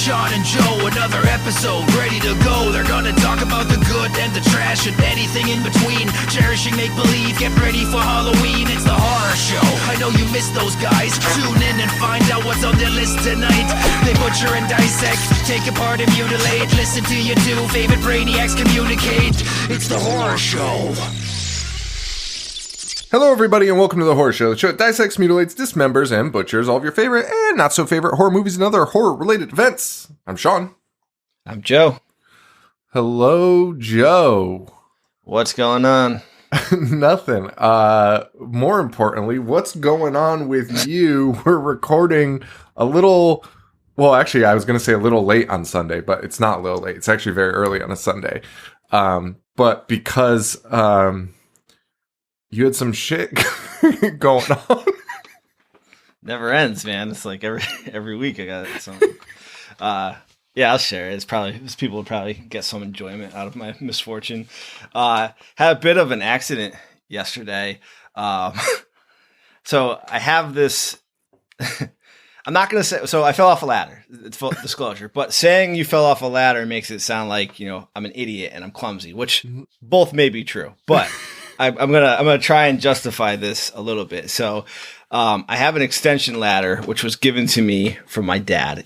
Sean and Joe, another episode ready to go. They're gonna talk about the good and the trash and anything in between. Cherishing make-believe, get ready for Halloween. It's the horror show. I know you missed those guys. Tune in and find out what's on their list tonight. They butcher and dissect, take apart and mutilate. Listen to your two favorite brainiacs communicate. It's the horror show. Hello, everybody, and welcome to The Horror Show, the show that dissects, mutilates, dismembers, and butchers all of your favorite and not-so-favorite horror movies and other horror-related events. I'm Sean. I'm Joe. Hello, Joe. What's going on? Nothing. More importantly, what's going on with you? We're recording a little... Well, actually, I was going to say a little late on Sunday, but it's not a little late. It's actually very early on a Sunday. But because... you had some shit going on. Never ends, man. It's like every week I got something. Yeah, I'll share it. People will probably get some enjoyment out of my misfortune. Had a bit of an accident yesterday. So I have this. I'm not going to say. So I fell off a ladder. It's full disclosure. But saying you fell off a ladder makes it sound like, you know, I'm an idiot and I'm clumsy, which both may be true. But I'm gonna try and justify this a little bit. So, I have an extension ladder which was given to me from my dad.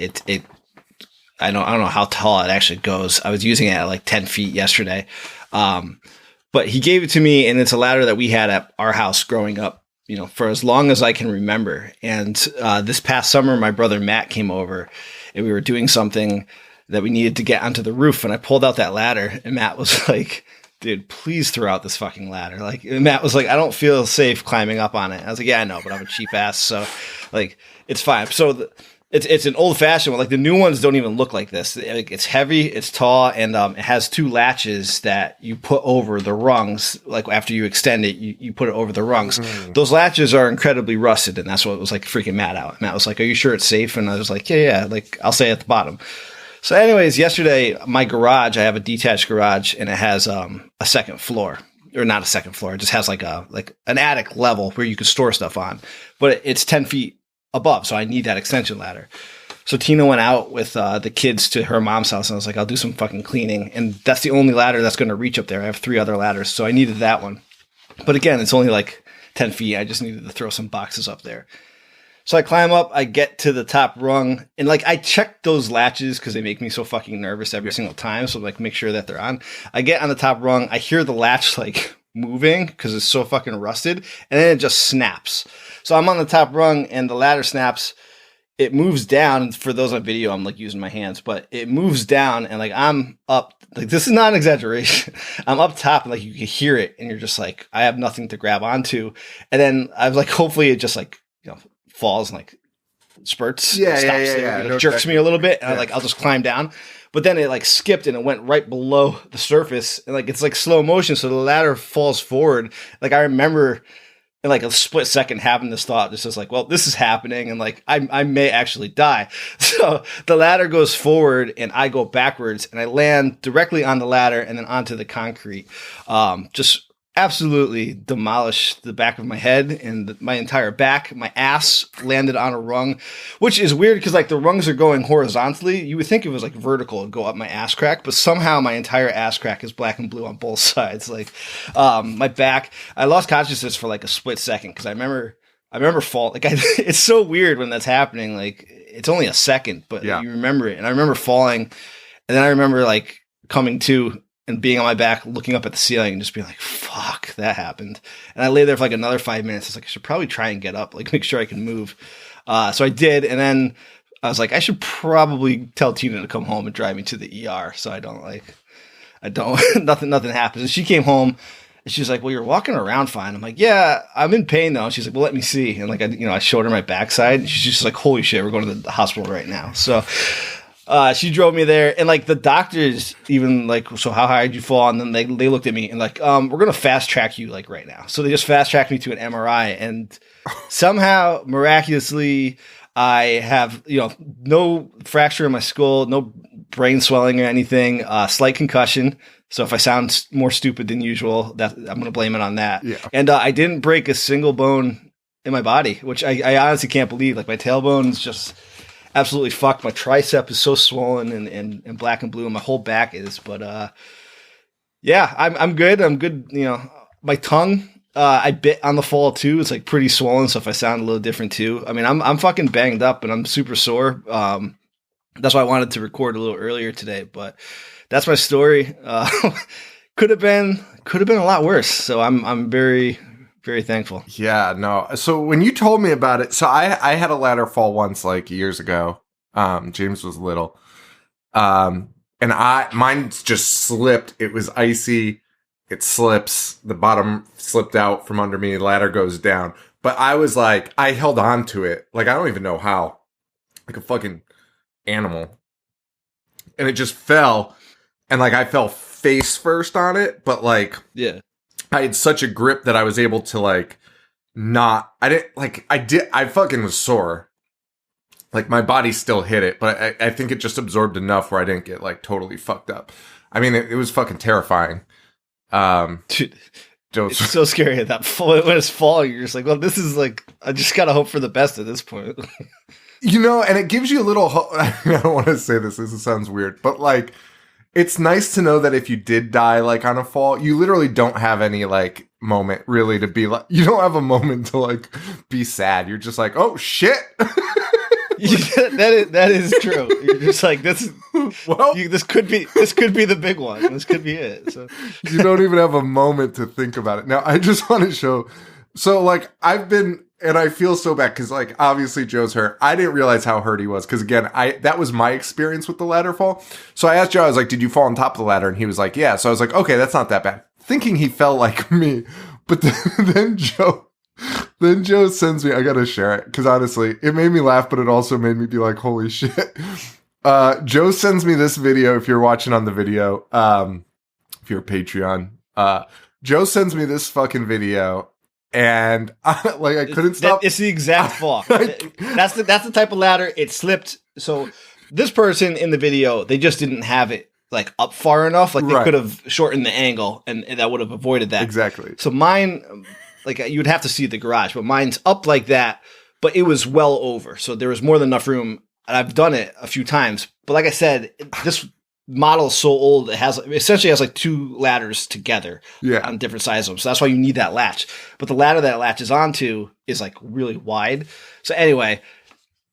I don't know how tall it actually goes. I was using it at like 10 feet yesterday, but he gave it to me, and it's a ladder that we had at our house growing up, you know, for as long as I can remember. And this past summer, my brother Matt came over, and we were doing something that we needed to get onto the roof, and I pulled out that ladder, and Matt was like, dude, please throw out this fucking ladder. Like, Matt was like, I don't feel safe climbing up on it. I was like, yeah, I know, but I'm a cheap ass. So like, it's fine. So it's an old fashioned one. Like the new ones don't even look like this. It's heavy, it's tall, and it has two latches that you put over the rungs. Like after you extend it, you put it over the rungs. Those latches are incredibly rusted. And that's what was like freaking Matt out. Matt was like, are you sure it's safe? And I was like, yeah. Like I'll say at the bottom. So anyways, yesterday, my garage, I have a detached garage, and it has a second floor, or not a second floor. It just has like an attic level where you can store stuff on, but it's 10 feet above. So I need that extension ladder. So Tina went out with the kids to her mom's house, and I was like, I'll do some fucking cleaning. And that's the only ladder that's going to reach up there. I have 3 other ladders. So I needed that one. But again, it's only like 10 feet. I just needed to throw some boxes up there. So I climb up, I get to the top rung, and like I check those latches because they make me so fucking nervous every single time. So like make sure that they're on. I get on the top rung, I hear the latch like moving because it's so fucking rusted, and then it just snaps. So I'm on the top rung and the ladder snaps. It moves down. And for those on video, I'm like using my hands, but it moves down, and like I'm up. Like this is not an exaggeration. I'm up top, and like you can hear it, and you're just like, I have nothing to grab onto. And then I was like, hopefully it just like, you know, falls and like spurts, jerks me a little bit, and I'll just climb down. But then it like skipped and it went right below the surface, and like it's like slow motion, so the ladder falls forward. Like I remember in like a split second having this thought, just like, well, this is happening, and like I may actually die. So the ladder goes forward and I go backwards, and I land directly on the ladder and then onto the concrete. Just absolutely demolished the back of my head and my entire back. My ass landed on a rung, which is weird because like the rungs are going horizontally. You would think it was like vertical and go up my ass crack, but somehow my entire ass crack is black and blue on both sides. Like my back, I lost consciousness for like a split second because I remember fall. Like it's so weird when that's happening. Like it's only a second, but you remember it. And I remember falling, and then I remember like coming to and being on my back, looking up at the ceiling and just being like, fuck, that happened. And I lay there for like another 5 minutes. I was like, I should probably try and get up, like make sure I can move. So I did. And then I was like, I should probably tell Tina to come home and drive me to the ER. So nothing happens. And she came home and she's like, well, you're walking around fine. I'm like, yeah, I'm in pain though. And she's like, well, let me see. And like, I showed her my backside. And she's just like, holy shit, we're going to the hospital right now. So she drove me there, and like the doctors even like, so how high did you fall? And then they looked at me and like, we're going to fast track you like right now. So they just fast tracked me to an MRI, and somehow miraculously I have, no fracture in my skull, no brain swelling or anything, slight concussion. So if I sound more stupid than usual, that I'm going to blame it on that. Yeah. And I didn't break a single bone in my body, which I honestly can't believe. Like my tailbone is just absolutely fucked. My tricep is so swollen and black and blue, and my whole back is. But yeah, I'm good. I'm good. You know, my tongue. I bit on the fall too. It's like pretty swollen, so if I sound a little different too. I mean, I'm fucking banged up and I'm super sore. That's why I wanted to record a little earlier today. But that's my story. Could have been a lot worse. So I'm very, very thankful. Yeah, no. So when you told me about it, so I had a ladder fall once, like years ago. James was little. And mine just slipped. It was icy. It slips. The bottom slipped out from under me. The ladder goes down. But I was like, I held on to it. Like, I don't even know how. Like a fucking animal. And it just fell. And like, I fell face first on it. But like, Yeah. I had such a grip that I was able to like, I fucking was sore. Like, my body still hit it. But I think it just absorbed enough where I didn't get like totally fucked up. I mean, it was fucking terrifying. Dude, it's so scary at that when it's falling. You're just like, well, this is like, I just gotta hope for the best at this point. You know, and it gives you a little hope. I don't want to say this sounds weird, but like, it's nice to know that if you did die like on a fall, you literally don't have any like moment really to be like, you don't have a moment to like be sad. You're just like, oh shit. That is true. You're just like, this could be the big one. This could be it. So you don't even have a moment to think about it. Now I just want to show. So like and I feel so bad because like obviously Joe's hurt. I didn't realize how hurt he was because again that was my experience with the ladder fall. So I asked Joe, I was like, "Did you fall on top of the ladder?" And he was like, "Yeah." So I was like, "Okay, that's not that bad." Thinking he fell like me, but then Joe sends me, I gotta share it, because honestly, it made me laugh, but it also made me be like, holy shit. Joe sends me this video, if you're watching on the video, if you're a Patreon, Joe sends me this fucking video, and I couldn't stop. It's the exact fall. That's the type of ladder, it slipped. So this person in the video, they just didn't have it like up far enough, like they could have shortened the angle, and that would have avoided that. Exactly. So mine... Like, you'd have to see the garage, but mine's up like that, but it was well over. So there was more than enough room, and I've done it a few times. But like I said, this model is so old, it essentially has like two ladders together on different sizes of them. So that's why you need that latch. But the ladder that it latches onto is like really wide. So anyway,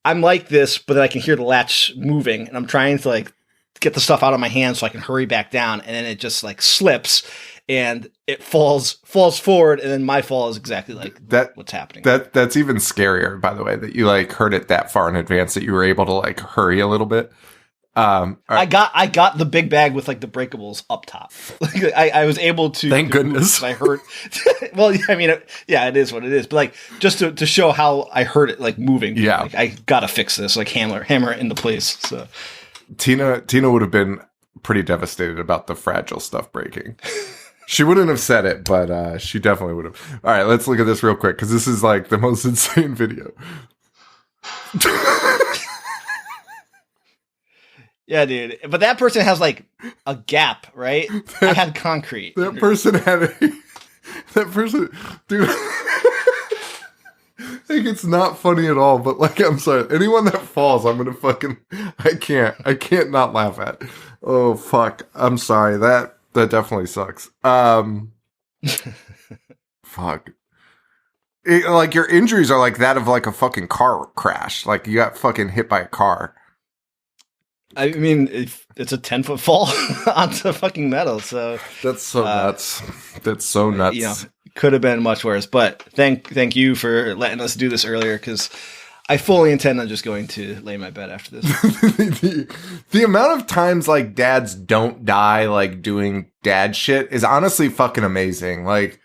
I'm like this, but then I can hear the latch moving, and I'm trying to like get the stuff out of my hand so I can hurry back down, and then it just like slips. And it falls forward, and then my fall is exactly like what's happening. That's even scarier, by the way, that you like heard it that far in advance that you were able to like hurry a little bit. Right. I got the big bag with like the breakables up top. Like, I was able to. Thank goodness. I heard. Well, I mean, it is what it is. But like just to show how I heard it like moving. Yeah, like, I gotta fix this. Like hammer it into place. So Tina would have been pretty devastated about the fragile stuff breaking. She wouldn't have said it, but she definitely would have. All right, let's look at this real quick, because this is like the most insane video. Yeah, dude. But that person has like a gap, right? I had concrete. That person, dude. Like, it's not funny at all, but like, I'm sorry. Anyone that falls, I'm gonna fucking, I can't not laugh at. Oh, fuck. I'm sorry. That definitely sucks. Fuck. Like, your injuries are like that of like a fucking car crash. Like, you got fucking hit by a car. I mean, it's a 10-foot fall onto fucking metal, so that's so nuts. That's so nuts. You know, could have been much worse, but thank you for letting us do this earlier, because I fully intend on just going to lay my bed after this. The amount of times like dads don't die like doing dad shit is honestly fucking amazing. Like,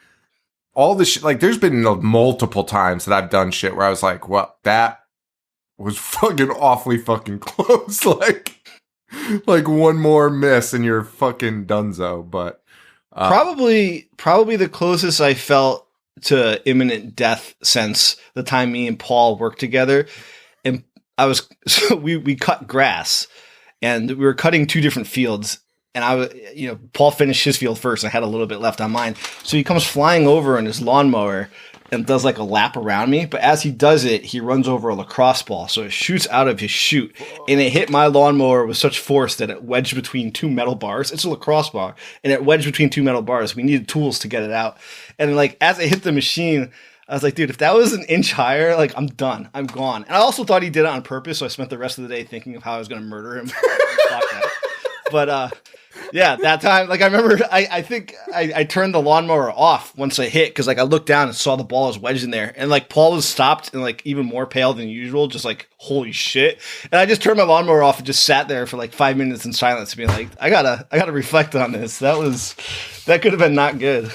all the shit, like, there's been multiple times that I've done shit where I was like, well, that was fucking awfully fucking close. Like one more miss and you're fucking donezo. But probably the closest I felt to imminent death since the time me and Paul worked together. And we cut grass, and we were cutting two different fields. And Paul finished his field first. I had a little bit left on mine. So he comes flying over in his lawnmower, and does like a lap around me. But as he does it, he runs over a lacrosse ball. So it shoots out of his chute, and it hit my lawnmower with such force that it wedged between two metal bars. It's a lacrosse bar, and it wedged between two metal bars. We needed tools to get it out. And like as it hit the machine, I was like, dude, if that was an inch higher, like I'm done. I'm gone. And I also thought he did it on purpose. So I spent the rest of the day thinking of how I was going to murder him. But yeah, that time, like I remember, I think I turned the lawnmower off once I hit, because like I looked down and saw the ball was wedged in there, and like Paul was stopped and like even more pale than usual, just like holy shit. And I just turned my lawnmower off and just sat there for like 5 minutes in silence, being like, I gotta reflect on this. That could have been not good.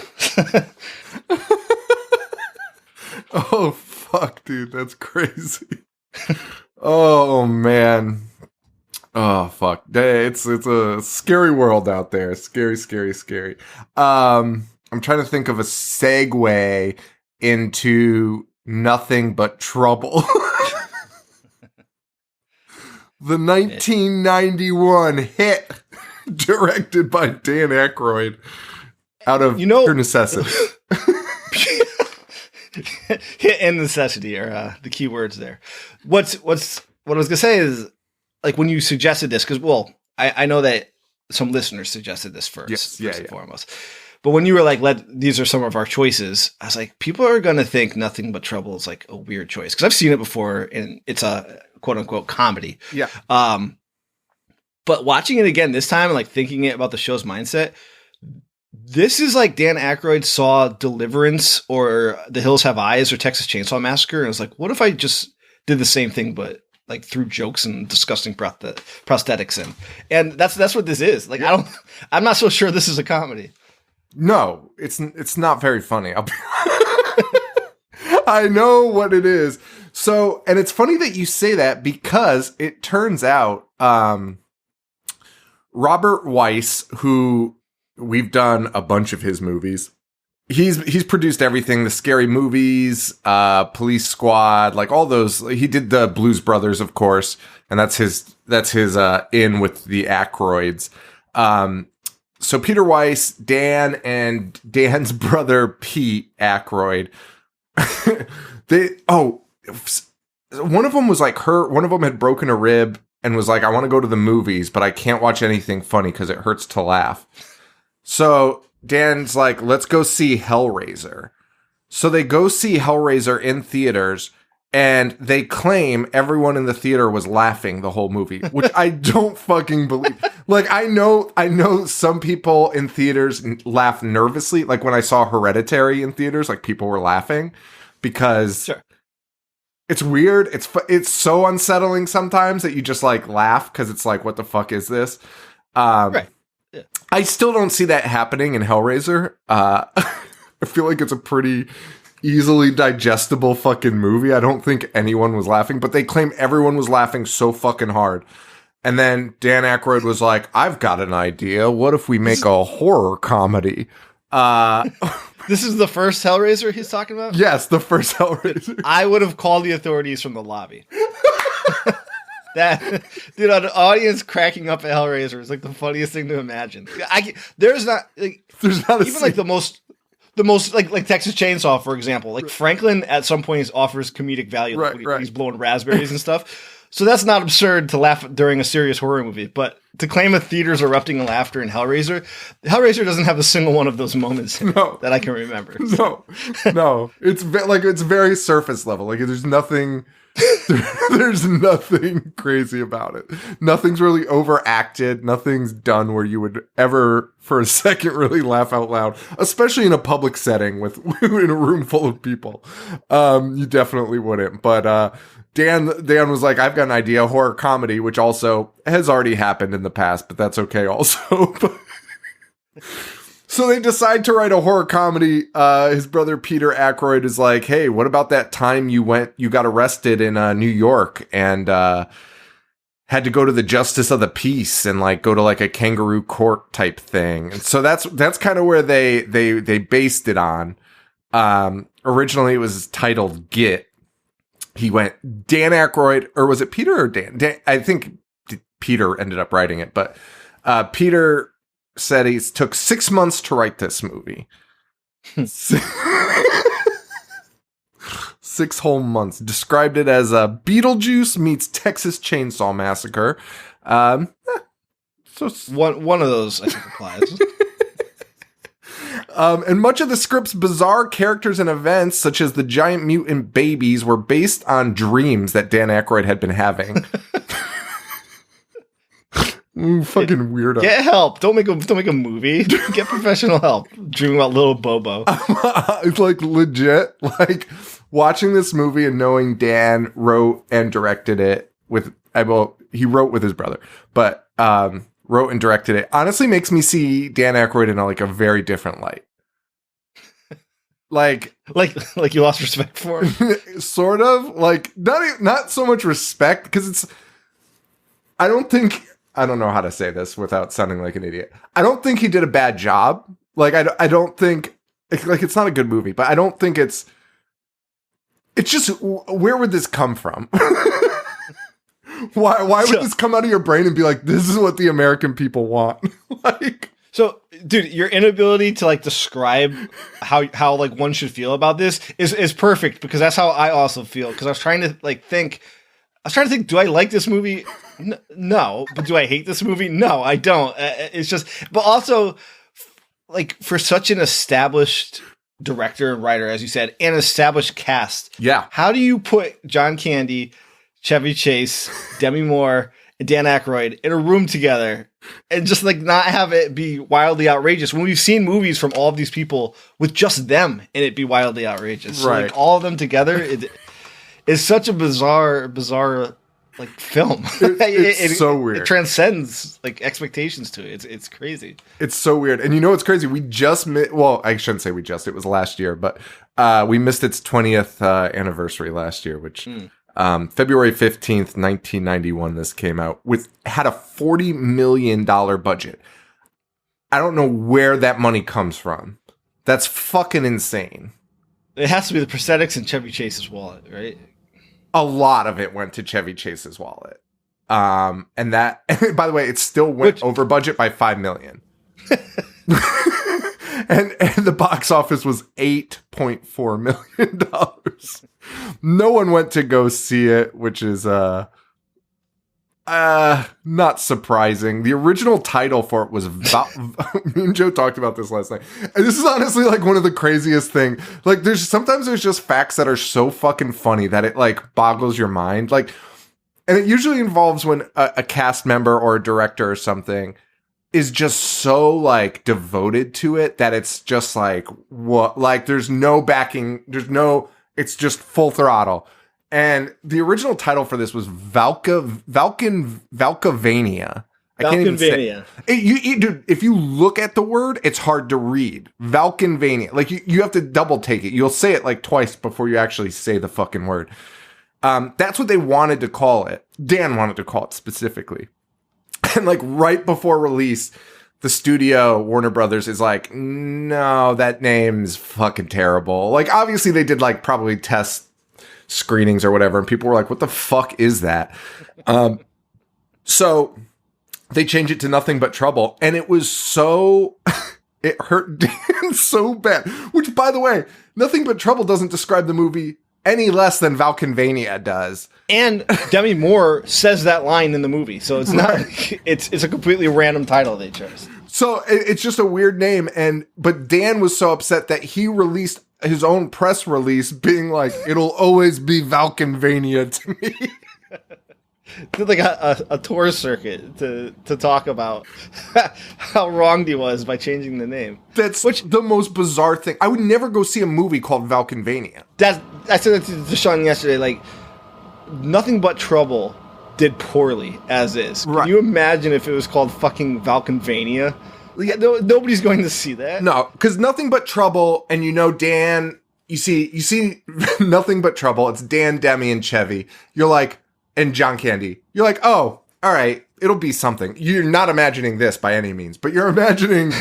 Oh fuck, dude, that's crazy. Oh man. Oh fuck. It's a scary world out there. Scary, scary, scary. I'm trying to think of a segue into Nothing But Trouble. The 1991 hit directed by Dan Aykroyd out of pure necessity. Hit and necessity are the key words there. What I was gonna say is, like when you suggested this, because I know that some listeners suggested this first, and foremost. But when you were like, these are some of our choices, I was like, people are gonna think Nothing But Trouble is like a weird choice, because I've seen it before and it's a quote unquote comedy. Yeah. But watching it again this time and like thinking about the show's mindset, this is like Dan Aykroyd saw Deliverance or The Hills Have Eyes or Texas Chainsaw Massacre, and was like, what if I just did the same thing, but like threw jokes and disgusting prosthetics in? And that's what this is. Like, I'm not so sure this is a comedy. No, it's not very funny. I know what it is. So, and it's funny that you say that, because it turns out, Robert Weiss, who we've done a bunch of his movies. He's produced everything, the Scary Movies, Police Squad, like all those. He did the Blues Brothers, of course, and that's his in with the Aykroyds. So Peter Weiss, Dan, and Dan's brother Pete Aykroyd. One of them was like one of them had broken a rib and was like, I want to go to the movies, but I can't watch anything funny because it hurts to laugh. So Dan's like, let's go see Hellraiser. So they go see Hellraiser in theaters, and they claim everyone in the theater was laughing the whole movie, which I don't fucking believe. Like, I know some people in theaters laugh nervously. Like when I saw Hereditary in theaters, like people were laughing because it's weird. It's so unsettling sometimes that you just like laugh because it's like, what the fuck is this? Right. Yeah. I still don't see that happening in Hellraiser. I feel like it's a pretty easily digestible fucking movie. I don't think anyone was laughing, but they claim everyone was laughing so fucking hard. And then Dan Aykroyd was like, I've got an idea. What if we make a horror comedy? This is the first Hellraiser he's talking about? Yes, the first Hellraiser. I would have called the authorities from the lobby. That, dude, an audience cracking up at Hellraiser is like the funniest thing to imagine. There's not even like the most like Texas Chainsaw, for example. Like Franklin at some point offers comedic value, like when he's blowing raspberries and stuff. So that's not absurd to laugh during a serious horror movie, but to claim a theater's erupting in laughter in Hellraiser doesn't have a single one of those moments that I can remember. No, it's very surface level. Like there's nothing crazy about it. Nothing's really overacted. Nothing's done where you would ever for a second really laugh out loud, especially in a public setting in a room full of people. You definitely wouldn't. But Dan was like, I've got an idea, horror comedy, which also has already happened in the past, but that's okay also. So they decide to write a horror comedy. His brother Peter Aykroyd is like, hey, what about that time you got arrested in New York and had to go to the justice of the peace and like go to like a kangaroo court type thing. And so that's kind of where they based it on. Originally it was titled Git. He went Dan Aykroyd, or was it Peter or Dan? I think Peter ended up writing it, but Peter said he took 6 months to write this movie. 6 whole months. Described it as a Beetlejuice meets Texas Chainsaw Massacre. So one of those I think applies. And much of the script's bizarre characters and events, such as the giant mutant babies, were based on dreams that Dan Aykroyd had been having. Fucking weirdo. Get help. Don't make a movie. Get professional help. Dreaming about little Bobo. It's like legit, like watching this movie and knowing Dan wrote and directed it with, well, he wrote with his brother, but wrote and directed it. Honestly makes me see Dan Aykroyd in a very different light. Like you lost respect for him. Sort of, like not so much respect, because I don't know how to say this without sounding like an idiot. I don't think he did a bad job. Like, I don't think, like, it's not a good movie, but I don't think it's just, where would this come from? Why would this come out of your brain and be like, this is what the American people want? Like, so, dude, your inability to describe how one should feel about this is perfect, because that's how I also feel. Because I was trying to think, do I like this movie? No. But do I hate this movie? No, I don't. It's just, but also, for such an established director and writer, as you said, an established cast. Yeah. How do you put John Candy, Chevy Chase, Demi Moore, and Dan Aykroyd in a room together and just not have it be wildly outrageous, when we've seen movies from all of these people with just them and it be wildly outrageous? Right. So, all of them together, it's such a bizarre film. It's so weird. It transcends expectations to it. It's crazy. It's so weird. And it's crazy. We just well, I shouldn't say it was last year, but we missed its 20th anniversary last year, which February 15th, 1991, this came out, had a $40 million budget. I don't know where that money comes from. That's fucking insane. It has to be the prosthetics and Chevy Chase's wallet, right? A lot of it went to Chevy Chase's wallet. And that, by the way, it still went over budget by $5 million. and the box office was $8.4 million. No one went to go see it, which is not surprising. The original title for it was me and Joe talked about this last night. And this is honestly one of the craziest things. Sometimes there's just facts that are so fucking funny that it boggles your mind. And it usually involves when a cast member or a director or something is just so devoted to it that it's just what, there's no backing, it's just full throttle. And the original title for this was Valkavania. I can't even say it. Dude, if you look at the word, it's hard to read. Valkenvania. You have to double take it. You'll say it twice before you actually say the fucking word. That's what they wanted to call it. Dan wanted to call it specifically. And right before release, the studio, Warner Brothers, is no, that name's fucking terrible. Obviously they did probably test screenings or whatever, and people were like, what the fuck is that? So they changed it to Nothing But Trouble, and it was so it hurt Dan so bad, which, by the way, Nothing But Trouble doesn't describe the movie any less than Valkenvania does. And Demi Moore says that line in the movie, so it's not it's a completely random title they chose. So it's just a weird name, but Dan was so upset that he released his own press release being it'll always be Valkenvania to me. Did a tour circuit to talk about how wronged he was by changing the name. That's the most bizarre thing. I would never go see a movie called Valkenvania. I said that to Sean yesterday. Nothing But Trouble did poorly as is. Right. Can you imagine if it was called fucking Valkenvania? Nobody's going to see that. No, because Nothing But Trouble, and Dan, you see Nothing But Trouble. It's Dan, Demi, and Chevy. You're and John Candy. You're oh, all right, it'll be something. You're not imagining this by any means, but you're imagining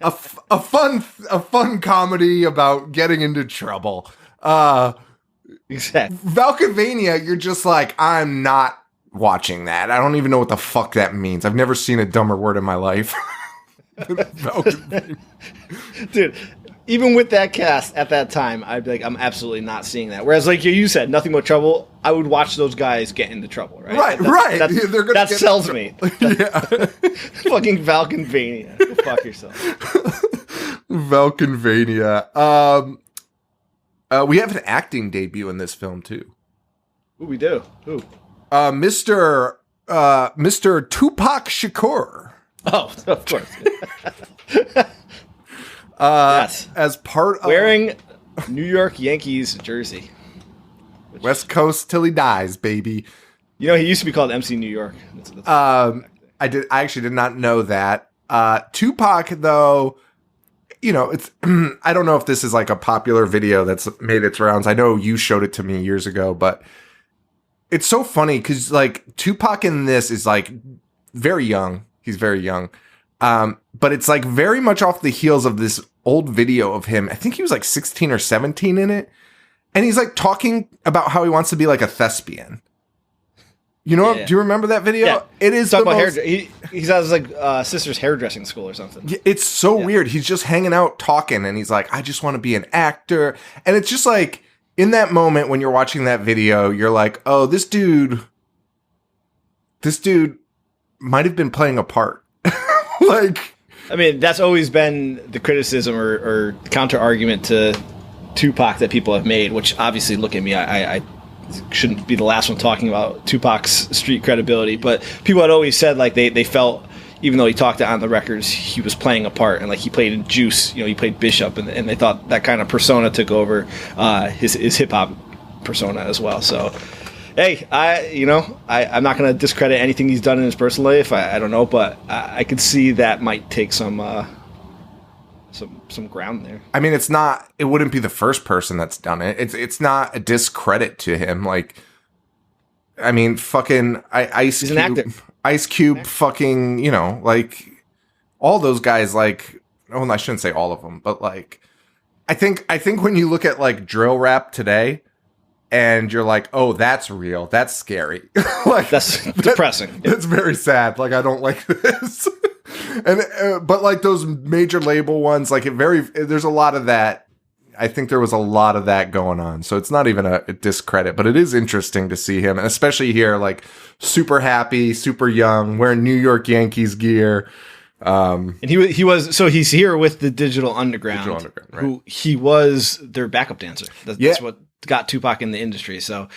a fun comedy about getting into trouble. Exactly. Valkenvania, you're just I'm not watching that. I don't even know what the fuck that means. I've never seen a dumber word in my life. Dude, even with that cast at that time, I'd be like, I'm absolutely not seeing that. Whereas, like you said, Nothing But Trouble, I would watch those guys get into trouble, right? Right. That sells me. Yeah. Fucking Valkenvania. Go fuck yourself. Valkenvania. We have an acting debut in this film too. Ooh, we do. Ooh. Mr. Tupac Shakur. Oh, of course. Yes. As part of wearing New York Yankees jersey. West Coast till he dies, baby. You know, he used to be called MC New York. I actually did not know that. Tupac, though, you know, it's I don't know if this is like a popular video that's made its rounds. I know you showed it to me years ago, but it's so funny because like Tupac in this is like very young. He's very young. But it's like very much off the heels of this old video of him. I think he was like 16 or 17 in it. And he's like talking about how he wants to be like a thespian. You know, do you remember that video? Yeah. It is talking about he's at his like sister's hairdressing school or something. It's so weird. He's just hanging out talking and he's like, I just want to be an actor. And it's just like in that moment when you're watching that video, you're like, oh, this dude might have been playing a part. Like, I mean, that's always been the criticism or counter argument to Tupac that people have made, which obviously, look at me, I shouldn't be the last one talking about Tupac's street credibility, but people had always said like they felt, even though he talked on the records, he was playing a part, and like he played in Juice, you know, he played Bishop, and they thought that kind of persona took over his hip hop persona as well. So, hey, I'm not going to discredit anything he's done in his personal life. I don't know, but I could see that might take some ground there. I mean, it wouldn't be the first person that's done it. It's not a discredit to him. Like, I mean, fucking Ice Cube, an actor. Ice Cube, fucking, you know, like all those guys, like, oh, I shouldn't say all of them, but like, I think when you look at like drill rap today and you're like, oh, that's real. That's scary. Like, that's depressing. That's very sad. Like, I don't like this. And but like those major label ones, like there's a lot of that. I think there was a lot of that going on. So it's not even a discredit, but it is interesting to see him, and especially here, like super happy, super young, wearing New York Yankees gear. And he's here with the Digital Underground, right. Who he was their backup dancer. That's what got Tupac in the industry. So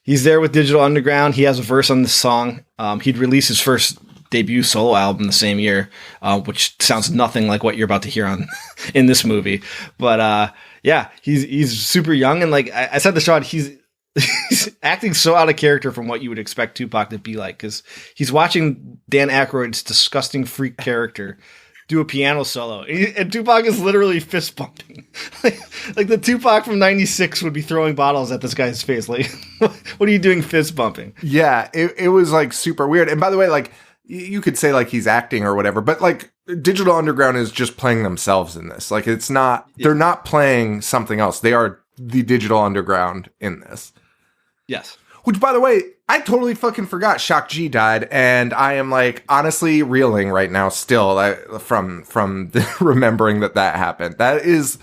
he's there with Digital Underground. He has a verse on this song. He'd released his first debut solo album the same year, which sounds nothing like what you're about to hear on in this movie. But he's super young, and like I said, the shot he's acting so out of character from what you would expect Tupac to be like, because he's watching Dan Aykroyd's disgusting freak character do a piano solo, and Tupac is literally fist bumping. like the Tupac from '96 would be throwing bottles at this guy's face. Like, what are you doing fist bumping? Yeah, it was like super weird. And by the way, like, you could say like he's acting or whatever, but like Digital Underground is just playing themselves in this. Like, it's not, they're not playing something else. They are the Digital Underground in this. Yes. Which, by the way, I totally fucking forgot Shock G died, and I am like honestly reeling right now still from remembering that happened. That is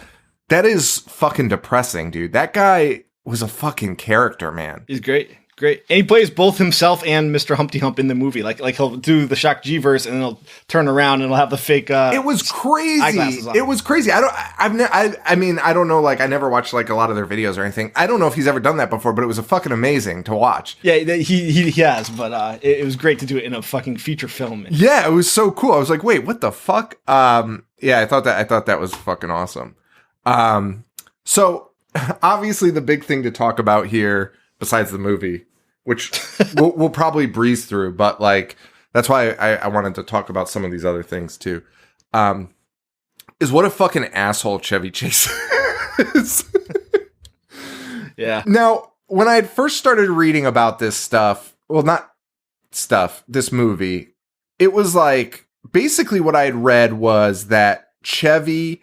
fucking depressing, dude. That guy was a fucking character, man. He's great. Great. And he plays both himself and Mr. Humpty Hump in the movie. Like he'll do the Shock G verse and then he'll turn around and he'll have the fake it was crazy. Eyeglasses on. It was crazy. I don't know, like I never watched like a lot of their videos or anything. I don't know if he's ever done that before, but it was fucking amazing to watch. Yeah, he has, but it was great to do it in a fucking feature film. Yeah, it was so cool. I was like, "Wait, what the fuck?" Yeah, I thought that was fucking awesome. So obviously the big thing to talk about here, besides the movie, which we'll probably breeze through, but like that's why I wanted to talk about some of these other things too, is what a fucking asshole Chevy Chase is. Yeah. Now, when I had first started reading about this this movie, it was like basically what I had read was that Chevy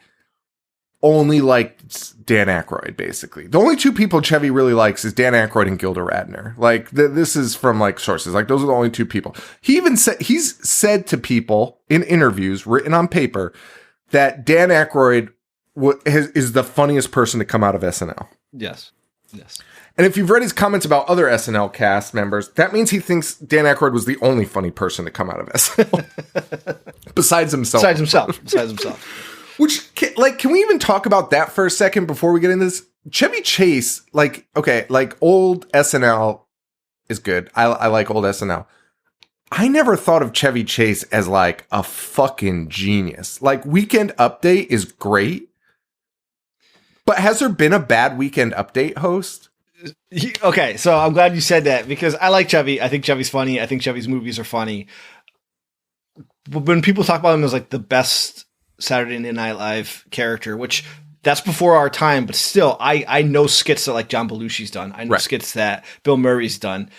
only liked Dan Aykroyd, basically. The only two people Chevy really likes is Dan Aykroyd and Gilda Radner. Like, this is from, like, sources. Like, those are the only two people. He's said to people in interviews, written on paper, that Dan Aykroyd is the funniest person to come out of SNL. Yes. Yes. And if you've read his comments about other SNL cast members, that means he thinks Dan Aykroyd was the only funny person to come out of SNL. Besides himself. Besides himself. Which, like, can we even talk about that for a second before we get into this? Chevy Chase, like, okay, like, old SNL is good. I like old SNL. I never thought of Chevy Chase as, like, a fucking genius. Like, Weekend Update is great. But has there been a bad Weekend Update host? Okay, so I'm glad you said that because I like Chevy. I think Chevy's funny. I think Chevy's movies are funny. But when people talk about him as like the best Saturday Night Live character, which that's before our time, but still, I know skits that like John Belushi's done. I know skits that Bill Murray's done.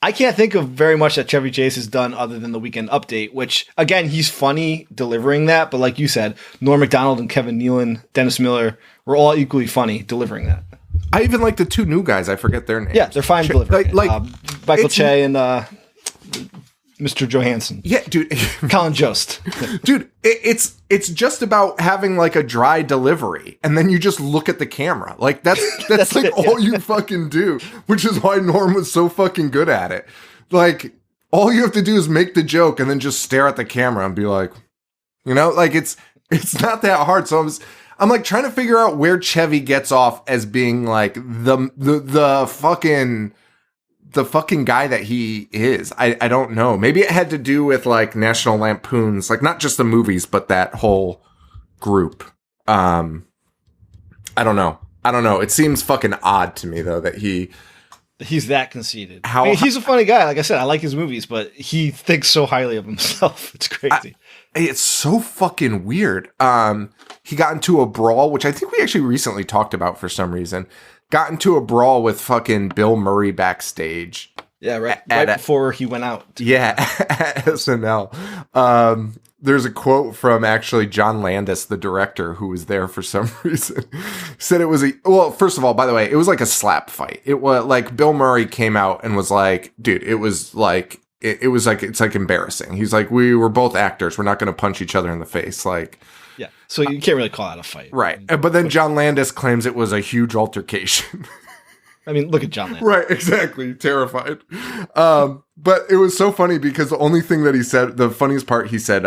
I can't think of very much that Chevy Chase has done other than the Weekend Update, which, again, he's funny delivering that. But like you said, Norm Macdonald and Kevin Nealon, Dennis Miller were all equally funny delivering that. I even like the two new guys. I forget their names. Yeah, they're fine delivering it. Like Michael Che and Mr. Johansson. Yeah, dude. Colin Jost. Dude, it's just about having like a dry delivery, and then you just look at the camera. Like that's like it, all you fucking do, which is why Norm was so fucking good at it. Like all you have to do is make the joke and then just stare at the camera and be like, you know, like it's not that hard. So I'm like trying to figure out where Chevy gets off as being like the fucking guy that he is. I don't know. Maybe it had to do with like National Lampoon's, like not just the movies, but that whole group. I don't know. It seems fucking odd to me though that he's that conceited. I mean, he's a funny guy. Like I said, I like his movies, but he thinks so highly of himself. It's crazy. It's so fucking weird. He got into a brawl, which I think we actually recently talked about for some reason. Got into a brawl with fucking Bill Murray backstage. Yeah, right before he went out. Yeah, at SNL. There's a quote from actually John Landis, the director, who was there for some reason. Said it was first of all, by the way, it was like a slap fight. It was like Bill Murray came out and was like, dude, it was like, it's like embarrassing. He's like, we were both actors. We're not going to punch each other in the face. Like, yeah. So you can't really call that a fight. Right. But then John Landis claims it was a huge altercation. I mean, look at John Landis. Right. Exactly. Terrified. But it was so funny because the only thing that he said, the funniest part he said,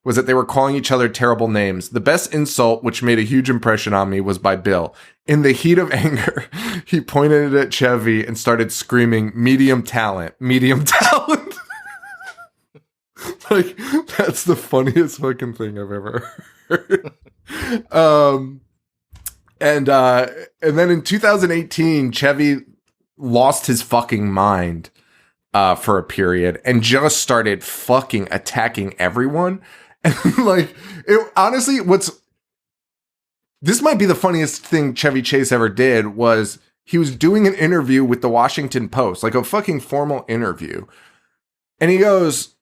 was that they were calling each other terrible names. The best insult, which made a huge impression on me, was by Bill. In the heat of anger, he pointed it at Chevy and started screaming, medium talent, medium talent. Like, that's the funniest fucking thing I've ever heard. And then in 2018, Chevy lost his fucking mind for a period and just started fucking attacking everyone. And like, honestly, this might be the funniest thing Chevy Chase ever did was he was doing an interview with the Washington Post, like a fucking formal interview. And he goes,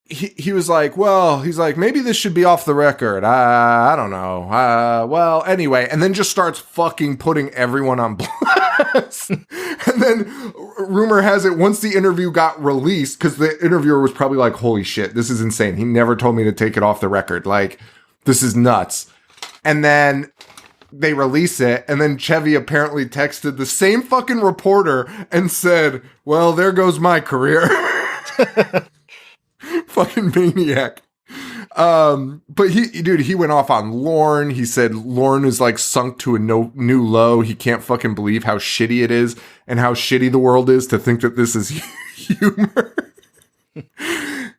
he was like, well, he's like, maybe this should be off the record. I don't know. Well, anyway, and then just starts fucking putting everyone on blast. And then rumor has it, once the interview got released, because the interviewer was probably like, holy shit, this is insane. He never told me to take it off the record. Like, this is nuts. And then they release it, and then Chevy apparently texted the same fucking reporter and said, well, there goes my career. Fucking maniac. But he went off on Lorne. He said Lorne is like sunk to a new low. He can't fucking believe how shitty it is and how shitty the world is to think that this is humor.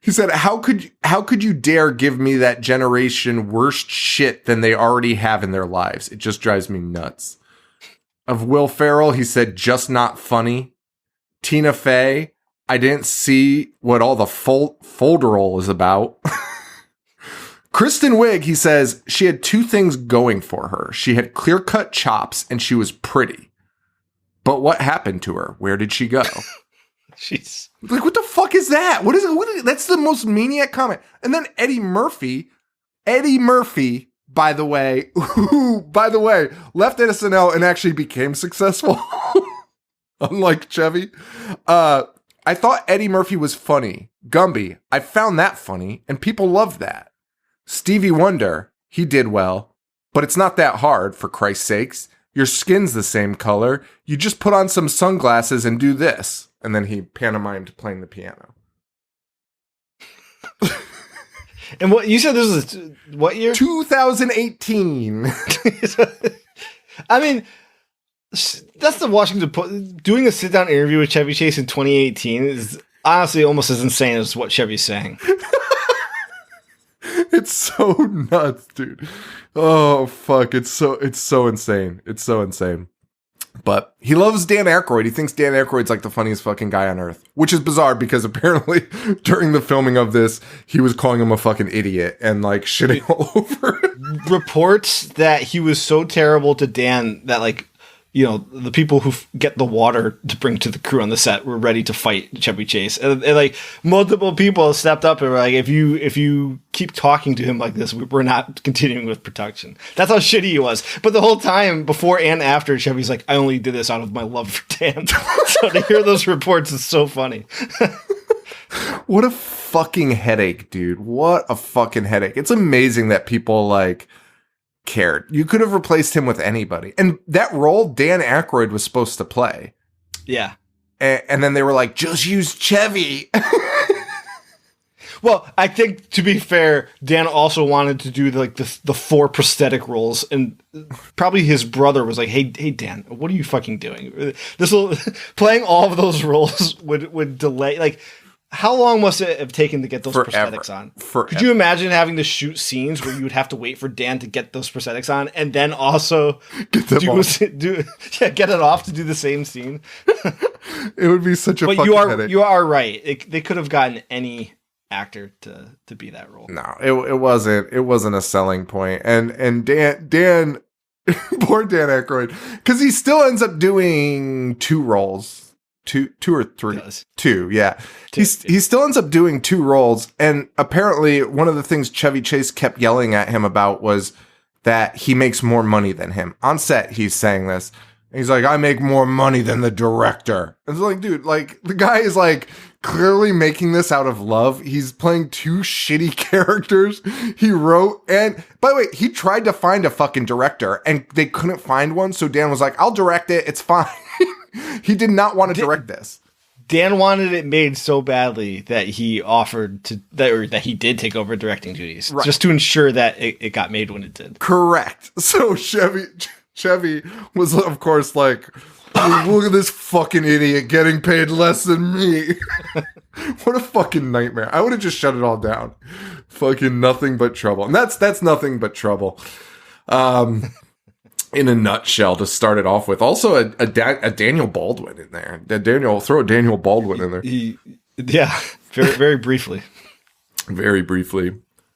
He said, how could you dare give me that generation worse shit than they already have in their lives? It just drives me nuts. Of Will Ferrell, he said, just not funny. Tina Fey, I didn't see what all the folderol is about. Kristen Wiig, he says, she had two things going for her. She had clear-cut chops and she was pretty. But what happened to her? Where did she go? Jeez. Like, what the fuck is that? What is it? That's the most maniac comment. And then Eddie Murphy, by the way, who, left SNL and actually became successful. Unlike Chevy. I thought Eddie Murphy was funny. Gumby, I found that funny, and people loved that. Stevie Wonder, he did well. But it's not that hard, for Christ's sakes. Your skin's the same color. You just put on some sunglasses and do this. And then he pantomimed playing the piano. And what you said, this was what year? 2018. I mean, that's the Washington Post. Doing a sit-down interview with Chevy Chase in 2018 is honestly almost as insane as what Chevy's saying. It's so nuts, dude. Oh, fuck. It's so insane. It's so insane. But he loves Dan Aykroyd. He thinks Dan Aykroyd's like the funniest fucking guy on earth, which is bizarre because apparently during the filming of this, he was calling him a fucking idiot and like shitting all over him. Reports that he was so terrible to Dan that like, you know, the people who get the water to bring to the crew on the set were ready to fight Chevy Chase. And like multiple people stepped up and were like, if you keep talking to him like this, we're not continuing with production. That's how shitty he was. But the whole time before and after, Chevy's like, I only did this out of my love for Dan. So to hear those reports is so funny. What a fucking headache, dude. What a fucking headache. It's amazing that people like cared. You could have replaced him with anybody. And that role Dan Aykroyd was supposed to play. Yeah. And then they were like, just use Chevy. Well, I think to be fair, Dan also wanted to do like the 4 prosthetic roles, and probably his brother was like, "Hey, Dan, what are you fucking doing? Playing all of those roles would delay. Like, how long must it have taken to get those prosthetics on? Forever. Could you imagine having to shoot scenes where you would have to wait for Dan to get those prosthetics on, and then also get it off to do the same scene? It would be such a. But fucking headache. You are right. They could have gotten any actor to be that role. No, it wasn't a selling point. And Dan poor Dan Aykroyd, because he still ends up doing 2 roles. Two or three. Two, yeah. He still ends up doing 2 roles, and apparently one of the things Chevy Chase kept yelling at him about was that he makes more money than him. On set, he's saying this. And he's like, I make more money than the director. And it's like, dude, like, the guy is like clearly making this out of love. He's playing 2 shitty characters he wrote. And by the way, he tried to find a fucking director and they couldn't find one. So Dan was like, I'll direct it. It's fine. He did not want to direct this. Dan wanted it made so badly that he offered that he did take over directing duties, right, just to ensure that it got made when it did. Correct. So Chevy was, of course, like, look at this fucking idiot getting paid less than me. What a fucking nightmare. I would have just shut it all down. Fucking nothing but trouble. And that's nothing but trouble. In a nutshell, to start it off with. Also, a Daniel Baldwin in there. Throw a Daniel Baldwin in there. Yeah, very, very briefly. Very briefly.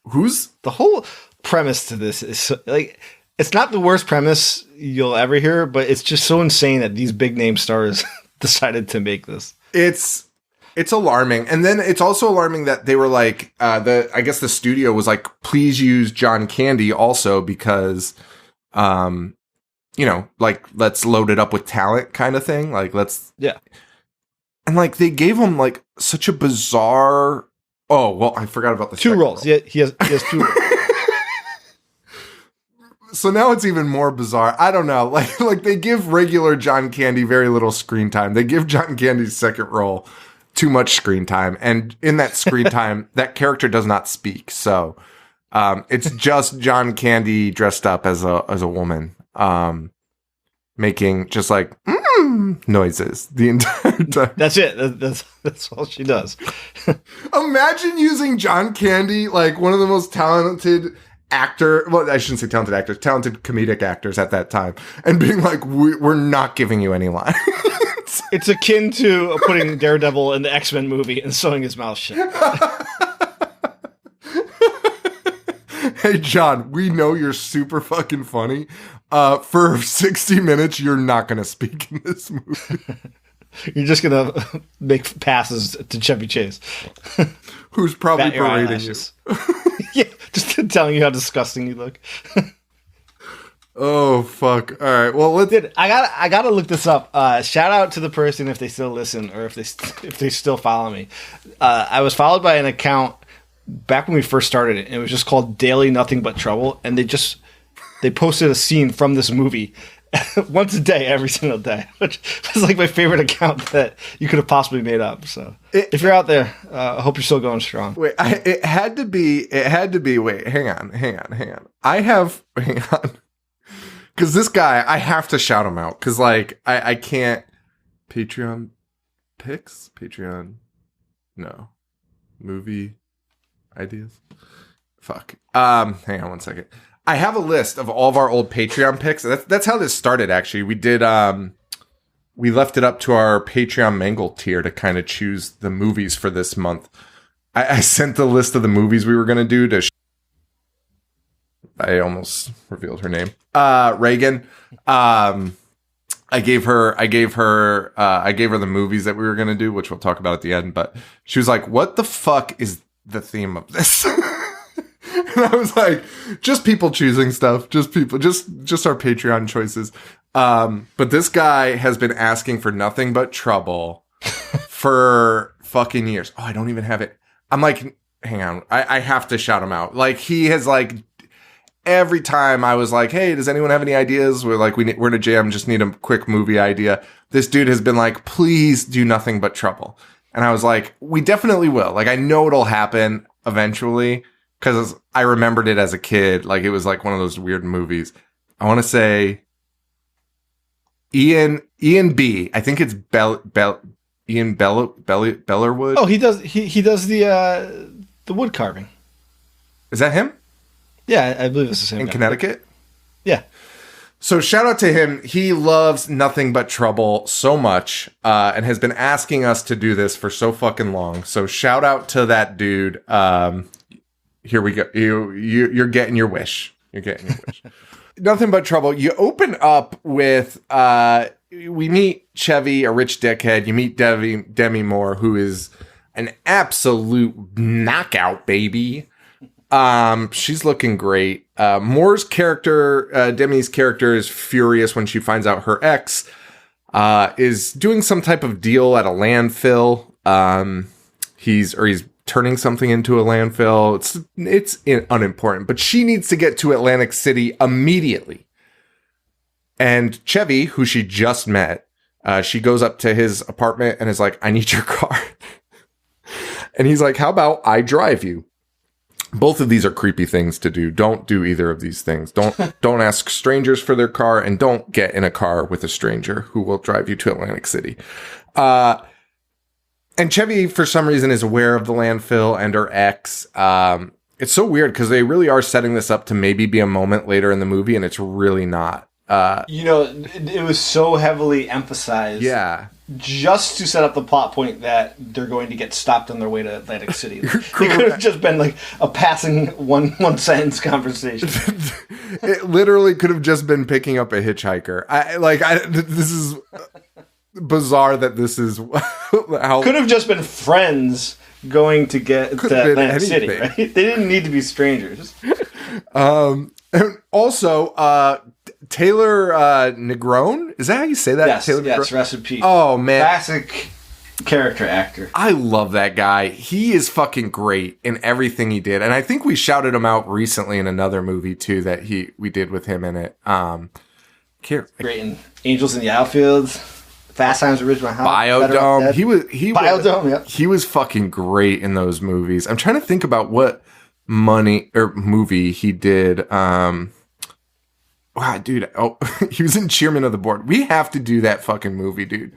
Who's... The whole premise to this is, like... It's not the worst premise you'll ever hear, but it's just so insane that these big name stars decided to make this. It's alarming. And then it's also alarming that they were like, I guess the studio was like, please use John Candy also because, like, let's load it up with talent kind of thing. Like, yeah. And like, they gave him like such a bizarre, I forgot about the 2 roles. Role. Yeah, he has 2 roles. So now it's even more bizarre. I don't know. Like they give regular John Candy very little screen time. They give John Candy's second role too much screen time. And in that screen time, that character does not speak. So it's just John Candy dressed up as a woman, making just like noises the entire time. That's it. That's all she does. Imagine using John Candy, like one of the most talented I shouldn't say talented actors, talented comedic actors at that time, and being like, we're not giving you any lines. It's akin to putting Daredevil in the X-Men movie and sewing his mouth shut. Hey, John, we know you're super fucking funny. For 60 minutes, you're not going to speak in this movie. You're just going to make passes to Chevy Chase. Who's probably berating you. Yeah, just telling you how disgusting you look. Oh, fuck. All right. Well, I gotta look this up. Shout out to the person if they still listen or if they still follow me. I was followed by an account back when we first started it, and it was just called Daily Nothing But Trouble, and they just they posted a scene from this movie once a day, every single day, which was like my favorite account that you could have possibly made up. So if you're out there, I hope you're still going strong. Wait, it had to be, wait, hang on. hang on. Because this guy, I have to shout him out. Because, like, I can't. Patreon picks? No. Movie ideas? Fuck. Hang on one second. I have a list of all of our old Patreon picks. That's how this started, actually. We did, we left it up to our Patreon Mangle tier to kind of choose the movies for this month. I sent the list of the movies we were going to do to I almost revealed her name. Reagan. I gave her the movies that we were going to do, which we'll talk about at the end, but she was like, "What the fuck is the theme of this?" And I was like, just people choosing stuff, just our Patreon choices. But this guy has been asking for nothing but trouble for fucking years. Oh, I don't even have it. I'm like, hang on. I have to shout him out. Like, he has, like, every time I was like, hey, does anyone have any ideas? We're like, we're in a jam, just need a quick movie idea. This dude has been like, please do nothing but trouble. And I was like, we definitely will. Like, I know it'll happen eventually. Because I remembered it as a kid. Like, it was like one of those weird movies. I want to say Ian B. I think it's Ian Bellerwood. Oh, he does the wood carving. Is that him? Yeah, I believe it's the same in guy. Connecticut. Yeah. So shout out to him. He loves Nothing But Trouble so much, and has been asking us to do this for so fucking long. So shout out to that dude. Here we go. You're getting your wish. Nothing But Trouble. You open up with, we meet Chevy, a rich dickhead. You meet Demi Moore, who is an absolute knockout baby. She's looking great. Moore's character, Demi's character, is furious when she finds out her ex, is doing some type of deal at a landfill. He's turning something into a landfill. It's unimportant, but she needs to get to Atlantic City immediately. And Chevy, who she just met, she goes up to his apartment and is like, I need your car. And he's like, how about I drive you? Both of these are creepy things to do. Don't do either of these things. Don't ask strangers for their car, and don't get in a car with a stranger who will drive you to Atlantic City. And Chevy, for some reason, is aware of the landfill and her ex. It's so weird because they really are setting this up to maybe be a moment later in the movie, and it's really not. It was so heavily emphasized. Yeah. Just to set up the plot point that they're going to get stopped on their way to Atlantic City. It could have just been like a passing one sentence conversation. It literally could have just been picking up a hitchhiker. This is bizarre that this is how could have just been friends going to get to Atlantic City, right? They didn't need to be strangers. And also, Taylor Negron, is that how you say that? Yes, Taylor yes, rest in peace. Oh man, classic character actor. I love that guy. He is fucking great in everything he did, and I think we shouted him out recently in another movie too that we did with him in it. Great in Angels in the Outfield, Fast Times at Ridgemont High, Biodome. Biodome. Yeah, he was fucking great in those movies. I'm trying to think about what movie he did. Wow, dude. Oh, he was in Chairman of the Board. We have to do that fucking movie, dude.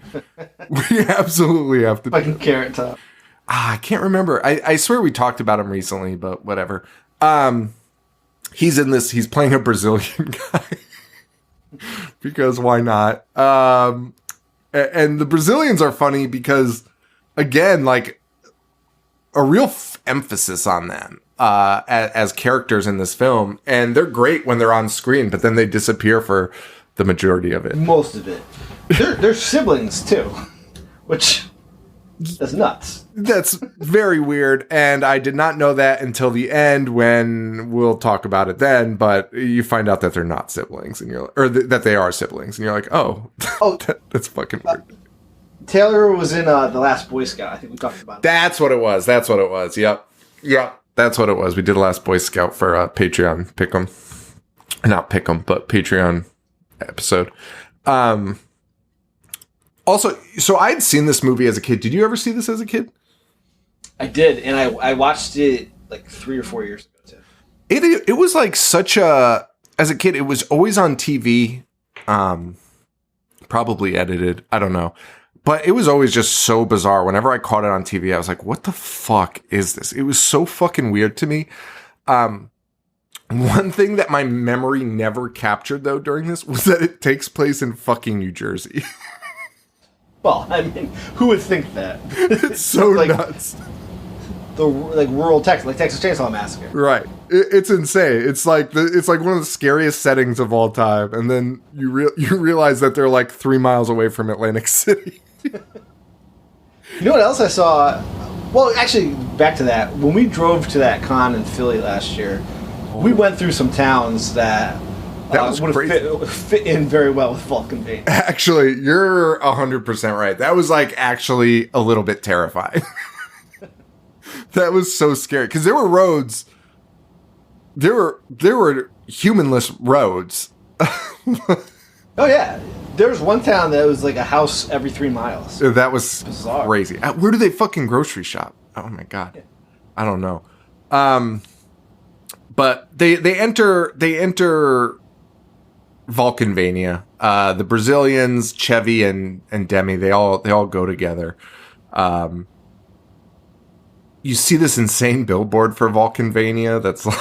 We absolutely have to. Fucking Carrot Top. I can't remember. I swear we talked about him recently, but whatever. He's in this. He's playing a Brazilian guy because why not? And the Brazilians are funny because, again, like a real emphasis on them. As characters in this film, and they're great when they're on screen, but then they disappear for the majority of it. Most of it. They're siblings too, which is nuts. That's very weird, and I did not know that until the end when we'll talk about it then, but you find out that they're not siblings, and that they are siblings, and you're like, oh, that's fucking weird. Taylor was in The Last Boy Scout. I think we talked about it. That's what it was. Yep. That's what it was. We did a Last Boy Scout for Patreon Pick'em. not pick 'em, but Patreon episode. Also, so I'd seen this movie as a kid. Did you ever see this as a kid? I did, and I watched it like 3 or 4 years ago too. It was like such a, as a kid, it was always on TV, probably edited. I don't know. But it was always just so bizarre. Whenever I caught it on TV, I was like, what the fuck is this? It was so fucking weird to me. One thing that my memory never captured, though, during this was that it takes place in fucking New Jersey. Well, I mean, who would think that? It's so like, nuts. The rural Texas, like Texas Chainsaw Massacre. Right. It's insane. It's like one of the scariest settings of all time. And then you realize that they're like 3 miles away from Atlantic City. You know what else I saw? Well, actually, back to that. When we drove to that con in Philly last year, we went through some towns that would have fit in very well with Vulcanvania. Actually, you're 100% right. That was like actually a little bit terrifying. That was so scary because there were roads. There were humanless roads. Oh yeah, there was one town that was like a house every 3 miles. That was bizarre. Crazy. Where do they fucking grocery shop? Oh my god, yeah. I don't know. But they enter Vulcanvania. The Brazilians, Chevy and Demi, they all go together. You see this insane billboard for Vulcanvania that's like,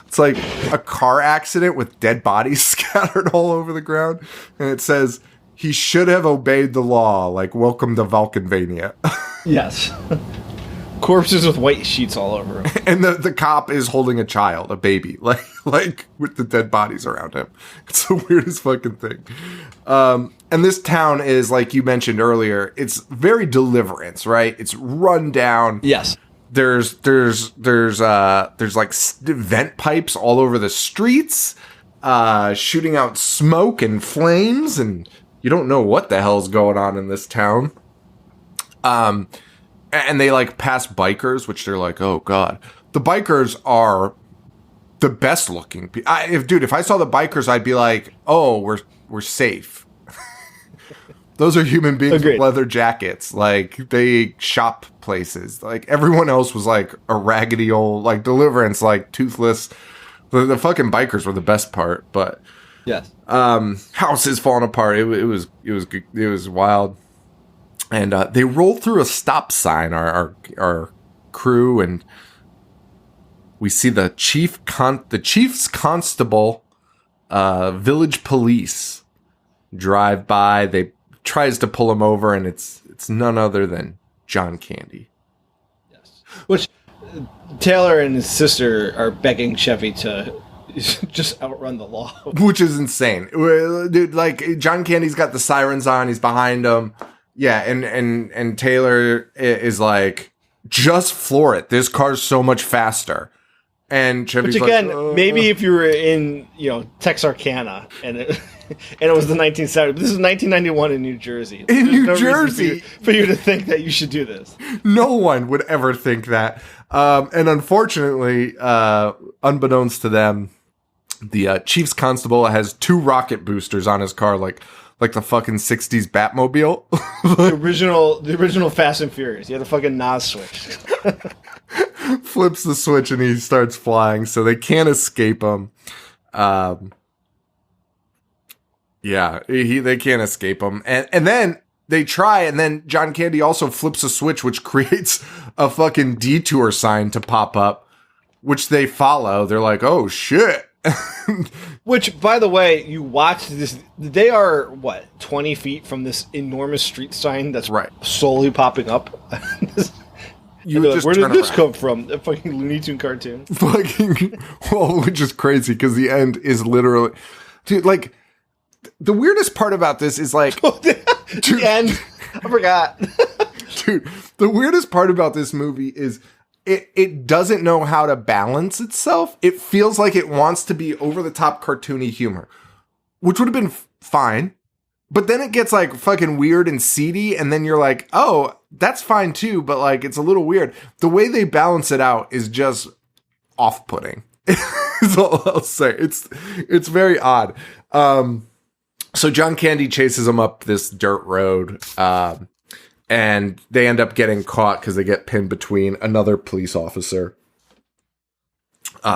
it's like a car accident with dead bodies scattered all over the ground. And it says, he should have obeyed the law, like, welcome to Vulcanvania. Yes. Corpses with white sheets all over him. And the cop is holding a child, a baby, like with the dead bodies around him. It's the weirdest fucking thing. And this town is, like you mentioned earlier, it's very Deliverance, right? It's run down. Yes. There's like vent pipes all over the streets, shooting out smoke and flames, and you don't know what the hell's going on in this town. And they like pass bikers, which they're like, oh god. The bikers are the best looking. If I saw the bikers, I'd be like, oh, we're safe. Those are human beings Agreed. with leather jackets. Like, they shop places. Like, everyone else was like a raggedy old, like, Deliverance, like, toothless. The fucking bikers were the best part, but yes, houses falling apart. It was wild. And they rolled through a stop sign, our crew, and we see the chief's constable, village police drive by. They tries to pull him over, and it's none other than John Candy. Yes, which Taylor and his sister are begging Chevy to just outrun the law, which is insane, dude. Like, John Candy's got the sirens on, he's behind him. Yeah, and Taylor is like, just floor it. This car's so much faster. And Chevy's which again, like, maybe if you were in, Texarkana and it was the 1970s, but this is 1991 in New Jersey. In New no Jersey, for you to think that you should do this. No one would ever think that. And unfortunately, unbeknownst to them, the chief's constable has 2 rocket boosters on his car, like the fucking 60s Batmobile. the original Fast and Furious. You had the fucking Nas switch. Flips the switch and he starts flying, so they can't escape him. They can't escape him. And then they try, and then John Candy also flips a switch, which creates a fucking detour sign to pop up, which they follow. They're like, oh shit. Which, by the way, you watch this. They are 20 feet from this enormous street sign that's right slowly popping up. Like, where did this come from? A fucking Looney Tune cartoon. Which is crazy because the end is literally, dude. Like, the weirdest part about this is like, the end. I forgot, dude. The weirdest part about this movie is, it doesn't know how to balance itself. It feels like it wants to be over-the-top cartoony humor, which would have been fine. But then it gets like fucking weird and seedy, and then you're like, oh, that's fine too, but like, it's a little weird. The way they balance it out is just off-putting. is all I'll say. It's very odd. So John Candy chases him up this dirt road, and they end up getting caught because they get pinned between another police officer.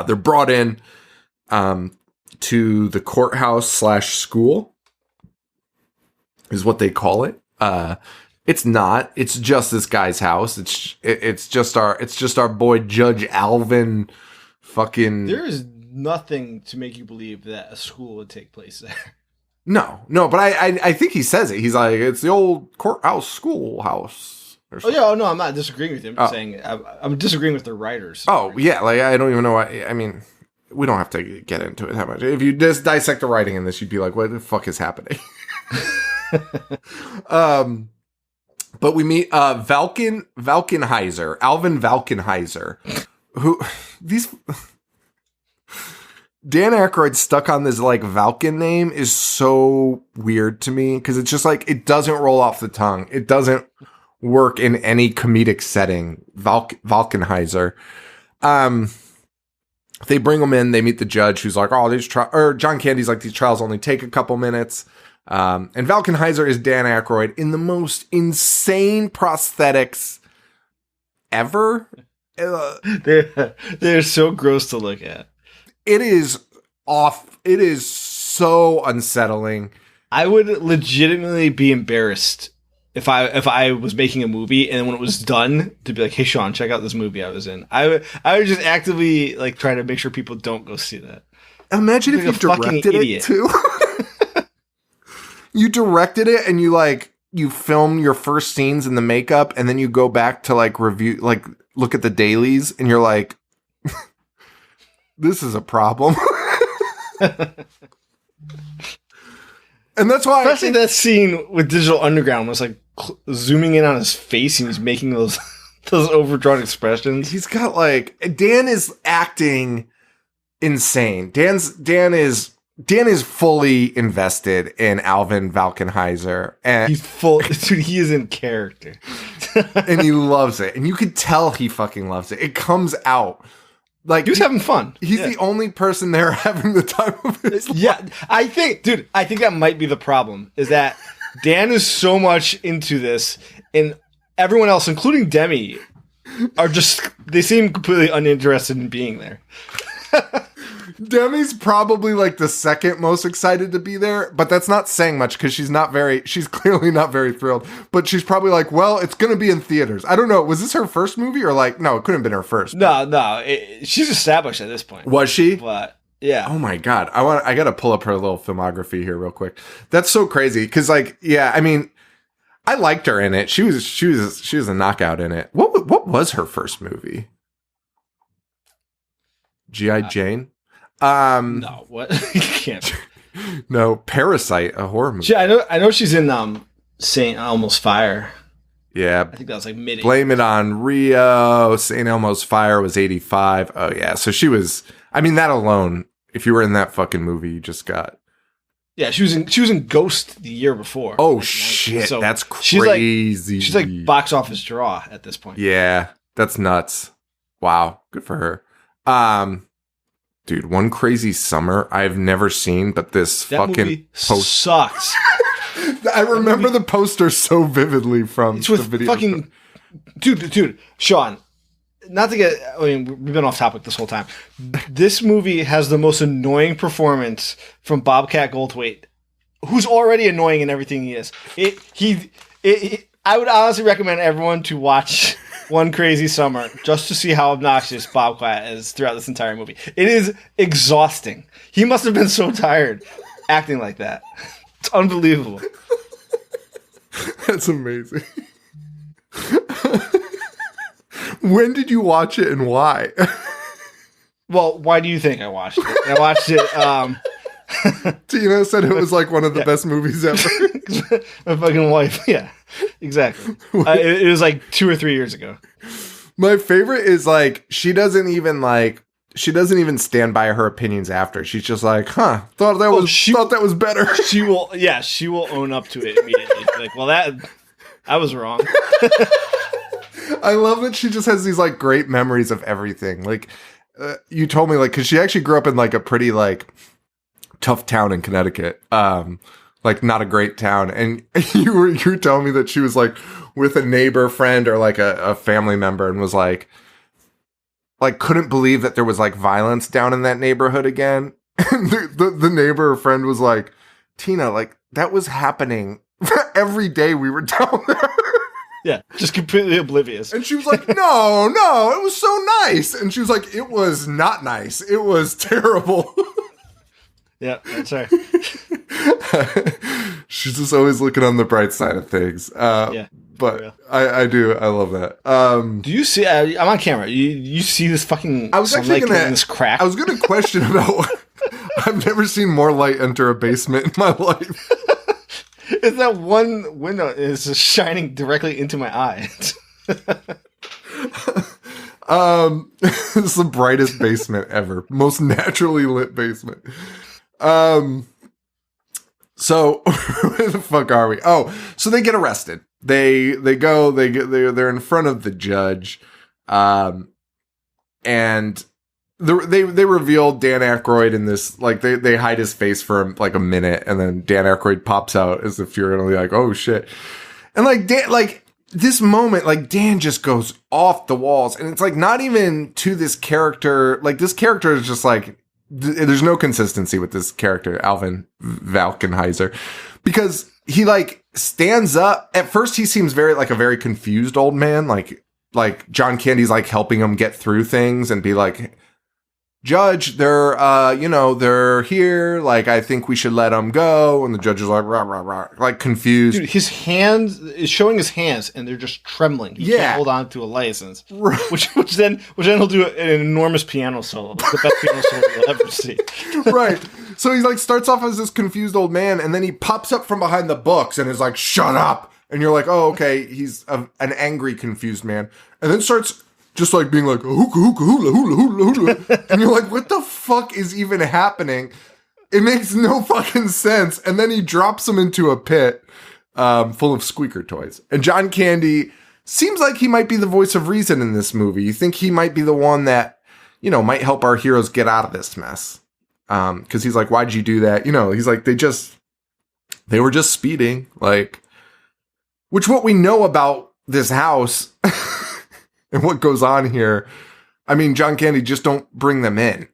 They're brought in to the courthouse / school, is what they call it. It's not. It's just this guy's house. It's just our boy Judge Alvin. Fucking. There is nothing to make you believe that a school would take place there. No, but I think he says it. He's like, it's the old courthouse schoolhouse. Oh yeah, no, I'm not disagreeing with him. I'm saying I'm disagreeing with the writers. Oh yeah, like I don't even know why. I mean, we don't have to get into it that much. If you just dissect the writing in this, you'd be like, what the fuck is happening? But we meet Alvin Valkenheiser, who these Dan Aykroyd stuck on this like Valken name is so weird to me because it's just like it doesn't roll off the tongue. It doesn't work in any comedic setting. Valkenheiser. They bring him in. They meet the judge, who's like, "Oh, John Candy's like, these trials only take a couple minutes." And Valkenheiser is Dan Aykroyd in the most insane prosthetics ever. They're so gross to look at. It is off. It is so unsettling. I would legitimately be embarrassed if I was making a movie and then when it was done to be like, "Hey, Sean, check out this movie I was in." I would just actively like try to make sure people don't go see that. Imagine if you directed it too. You directed it and you film your first scenes in the makeup and then you go back to like review, like look at the dailies and you're like, this is a problem. And that's why especially that scene with Digital Underground was like zooming in on his face and he's making those overdrawn expressions. He's got like, Dan is acting insane. Dan is fully invested in Alvin Valkenheiser, and he's full. Dude, he is in character, and he loves it. And you could tell he fucking loves it. It comes out like he was having fun. He's the only person there having the time of his life. Yeah, I think that might be the problem. Is that Dan is so much into this, and everyone else, including Demi, they seem completely uninterested in being there. Demi's probably like the second most excited to be there, but that's not saying much because she's clearly not very thrilled, but she's probably like, well, it's going to be in theaters. I don't know. Was this her first movie or like, no, it couldn't have been her first. No, she's established at this point. Was she? But yeah. Oh my God. I got to pull up her little filmography here real quick. That's so crazy. Cause like, yeah, I mean, I liked her in it. She was a knockout in it. What was her first movie? G.I. Jane? No, what? You can't. No, Parasite, a horror movie. I know she's in St. Elmo's Fire. Yeah. I think that was like mid. Blame It on Rio. St. Elmo's Fire was 85. Oh yeah. So she was, I mean, that alone, if you were in that fucking movie, you just got. Yeah, she was in Ghost the year before. Oh shit. So that's crazy. She's like box office draw at this point. Yeah. That's nuts. Wow. Good for her. Dude, One Crazy Summer I've never seen, but that fucking sucks. I remember the poster so vividly from the video. Fucking dude, Sean. Not to get, I mean, we've been off topic this whole time. This movie has the most annoying performance from Bobcat Goldthwait, who's already annoying in everything he is. I would honestly recommend everyone to watch One Crazy Summer just to see how obnoxious Bobcat is throughout this entire movie. It is exhausting. He must have been so tired acting like that. It's unbelievable. That's amazing. When did you watch it and why? Well, why do you think I watched it? I watched it. Tina said it was like one of the best movies ever. My fucking wife. Yeah, exactly. It was like 2 or 3 years ago. My favorite is like she doesn't even stand by her opinions after. She's just like, thought that was better. She will own up to it immediately. Like, well, I was wrong. I love that she just has these like great memories of everything. Like you told me, like, because she actually grew up in, like, a pretty, like, tough town in Connecticut. Like, not a great town. And you were telling me that she was, like, with a neighbor friend or, like, a family member and was, like, couldn't believe that there was, like, violence down in that neighborhood again. And the neighbor or friend was like, Tina, like, that was happening every day we were down there. Yeah, just completely oblivious. And she was like, no, it was so nice. And she was like, it was not nice. It was terrible. Yeah, that's right. She's just always looking on the bright side of things. Yeah. But I do. I love that. Do you see? I'm on camera. You see this fucking? I was actually gonna this crack. I was gonna question about. I've never seen more light enter a basement in my life. It's that one window is just shining directly into my eyes. It's the brightest basement ever. Most naturally lit basement. So where the fuck are we? Oh, so they get arrested. They're in front of the judge. And they revealed Dan Aykroyd in this, like, they hide his face for like a minute, and then Dan Aykroyd pops out as if you're gonna be like, oh shit. And like Dan, like this moment, like Dan just goes off the walls, and it's like not even to this character. Like this character is just like, there's no consistency with this character, Alvin Valkenheiser, because he like stands up. At first, he seems very like a very confused old man, like John Candy's like helping him get through things and be like, Judge, they're here. Like, I think we should let them go. And the judge is like, rah, rah, rah, like confused. Dude, his hands is showing his hands, and they're just trembling. He can't hold on to a license, right. which then he'll do an enormous piano solo, the best piano solo you'll ever see. Right. So he like starts off as this confused old man, and then he pops up from behind the books and is like, "Shut up!" And you're like, "Oh, okay." He's an angry, confused man, and then starts just like being like, hookah, hookah, hula, hula, hula, hula. And you're like, what the fuck is even happening? It makes no fucking sense. And then he drops him into a pit full of squeaker toys. And John Candy seems like he might be the voice of reason in this movie. You think he might be the one that, might help our heroes get out of this mess. Because he's like, why'd you do that? He's like, they were just speeding. Like, which what we know about this house and what goes on here, I mean, John Candy, just don't bring them in.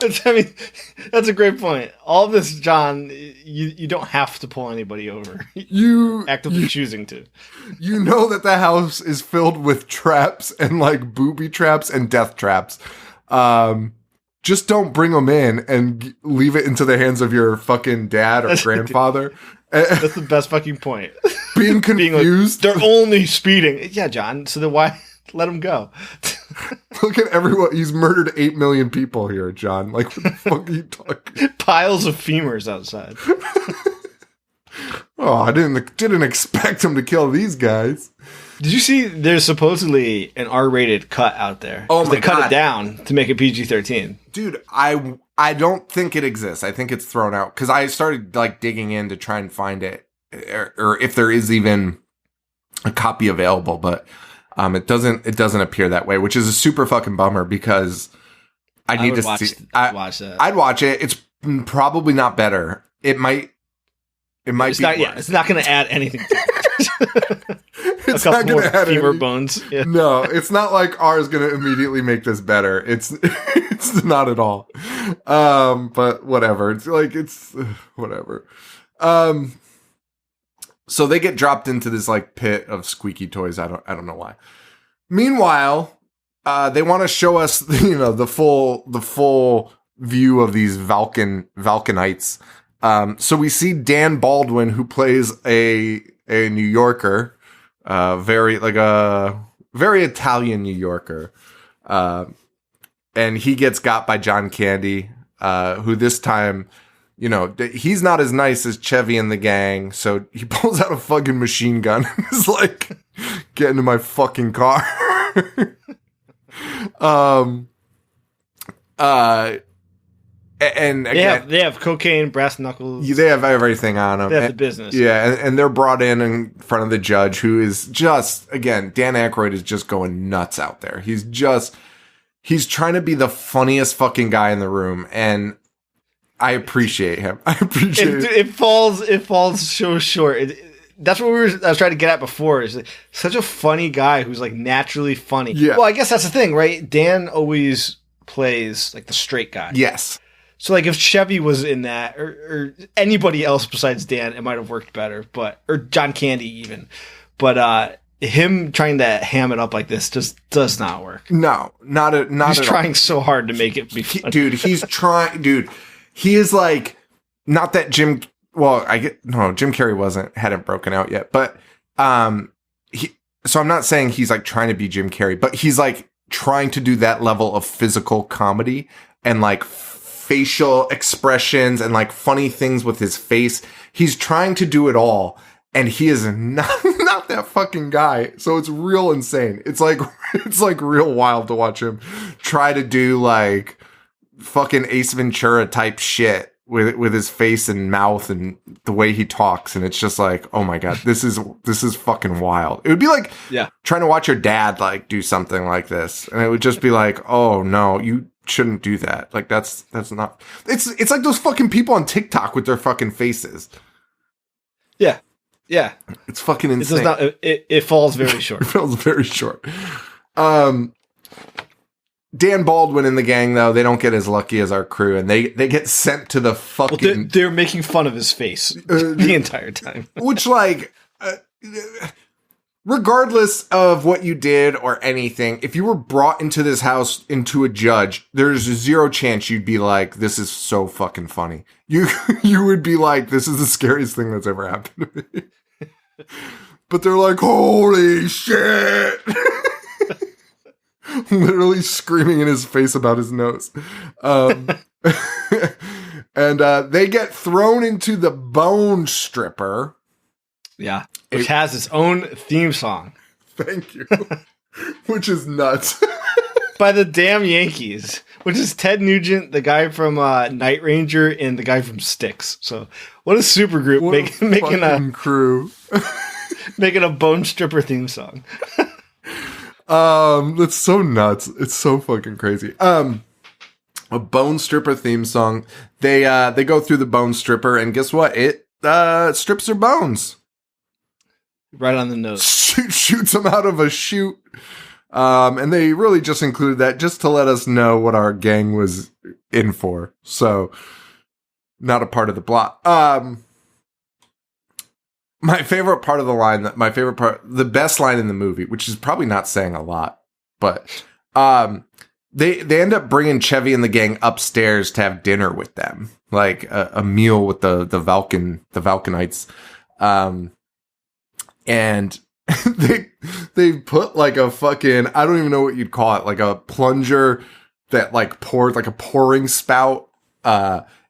That's a great point. All this, John, you don't have to pull anybody over. You actively choosing to. You know that the house is filled with traps and like booby traps and death traps. Just don't bring them in and leave it into the hands of your fucking dad or grandfather. That's the best fucking point. Being confused. They're only speeding. Yeah, John. So then why let them go? Look at everyone. He's murdered 8 million people here, John. Like, what the fuck are you talking? Piles of femurs outside. Oh, I didn't expect him to kill these guys. Did you see there's supposedly an R-rated cut out there? Oh my they cut God. it down to make it PG-13. Dude, I don't think it exists. I think it's thrown out because I started like digging in to try and find it, or if there is even a copy available, but it doesn't appear that way, which is a super fucking bummer because I need to see. I'd watch that. I'd watch it. It's probably not better. It might be. Not, worse. it's not going to add anything to it. It's a not couple going to more add femur any. bones. Yeah. No, it's not like R is going to immediately make this better. It's not at all. But whatever. It's like whatever. So they get dropped into this like pit of squeaky toys. I don't know why. Meanwhile, they want to show us the full view of these Valkenites. So we see Dan Baldwin, who plays a New Yorker. Very Italian New Yorker. And he gets got by John Candy, who this time, he's not as nice as Chevy and the gang. So he pulls out a fucking machine gun and is like, get into my fucking car. And again, they have cocaine, brass knuckles. they have everything on them. They have the business. Yeah, and they're brought in front of the judge, who is just, again, Dan Aykroyd is just going nuts out there. He's trying to be the funniest fucking guy in the room, and I appreciate him. I appreciate it. It falls so short. That's what I was trying to get at before. Is such a funny guy who's like naturally funny. Yeah. Well, I guess that's the thing, right? Dan always plays like the straight guy. Yes. So like if Chevy was in that, or anybody else besides Dan, it might have worked better. Or John Candy even. But him trying to ham it up like this just does not work. No, not He's at trying all. so hard to make it be funny. Dude, he's trying. Dude, he is like, not that Jim. Well, Jim Carrey hadn't broken out yet, but so I'm not saying he's like trying to be Jim Carrey, but he's like trying to do that level of physical comedy and like facial expressions and like funny things with his face. He's trying to do it all, and he is not that fucking guy. So it's real insane. It's like real wild to watch him try to do like fucking Ace Ventura type shit with his face and mouth and the way he talks, and it's just like, oh my god, this is fucking wild. It would be like trying to watch your dad like do something like this, and it would just be like, oh no, you shouldn't do that. Like that's not. It's like those fucking people on TikTok with their fucking faces. Yeah. It's fucking insane. It does not. It falls very short. It falls very short. Dan Baldwin and the gang, though, they don't get as lucky as our crew, and they get sent to the fucking... Well, they're making fun of his face the entire time. Which, like, regardless of what you did or anything, if you were brought into this house into a judge, there's zero chance you'd be like, this is so fucking funny. You would be like, this is the scariest thing that's ever happened to me. But they're like, holy shit! Literally screaming in his face about his nose. And they get thrown into the bone stripper. Yeah. Which has its own theme song. Thank you. Which is nuts. By the damn Yankees. Which is Ted Nugent, the guy from Night Ranger, and the guy from Styx. So what a super group making a crew. making a bone stripper theme song. That's so nuts. It's so fucking crazy. A bone stripper theme song. They go through the bone stripper, and guess what? It strips their bones. Right on the nose. Shoots them out of a chute. And they really just included that just to let us know what our gang was in for. So, not a part of the plot. My favorite part of the line, the best line in the movie, which is probably not saying a lot, but they end up bringing Chevy and the gang upstairs to have dinner with them, like a meal with the Valkenites, and they put like a fucking, I don't even know what you'd call it, like a plunger that like poured like a pouring spout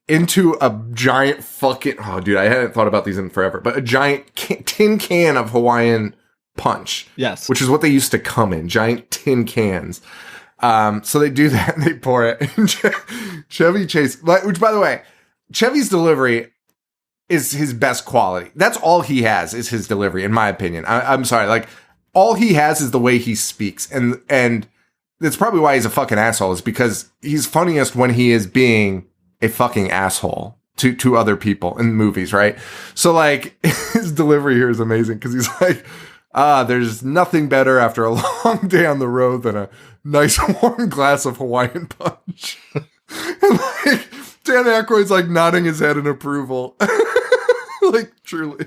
into a giant fucking... Oh, dude, I hadn't thought about these in forever. But a giant tin can of Hawaiian Punch. Yes. Which is what they used to come in. Giant tin cans. So they do that and they pour it. And Chevy Chase... Which, by the way, Chevy's delivery is his best quality. That's all he has is his delivery, in my opinion. I'm sorry. Like, all he has is the way he speaks. And that's probably why he's a fucking asshole, is because he's funniest when he is being a fucking asshole to other people in movies, right? So like his delivery here is amazing because he's like, there's nothing better after a long day on the road than a nice warm glass of Hawaiian Punch. And like Dan Aykroyd's like nodding his head in approval. Like truly.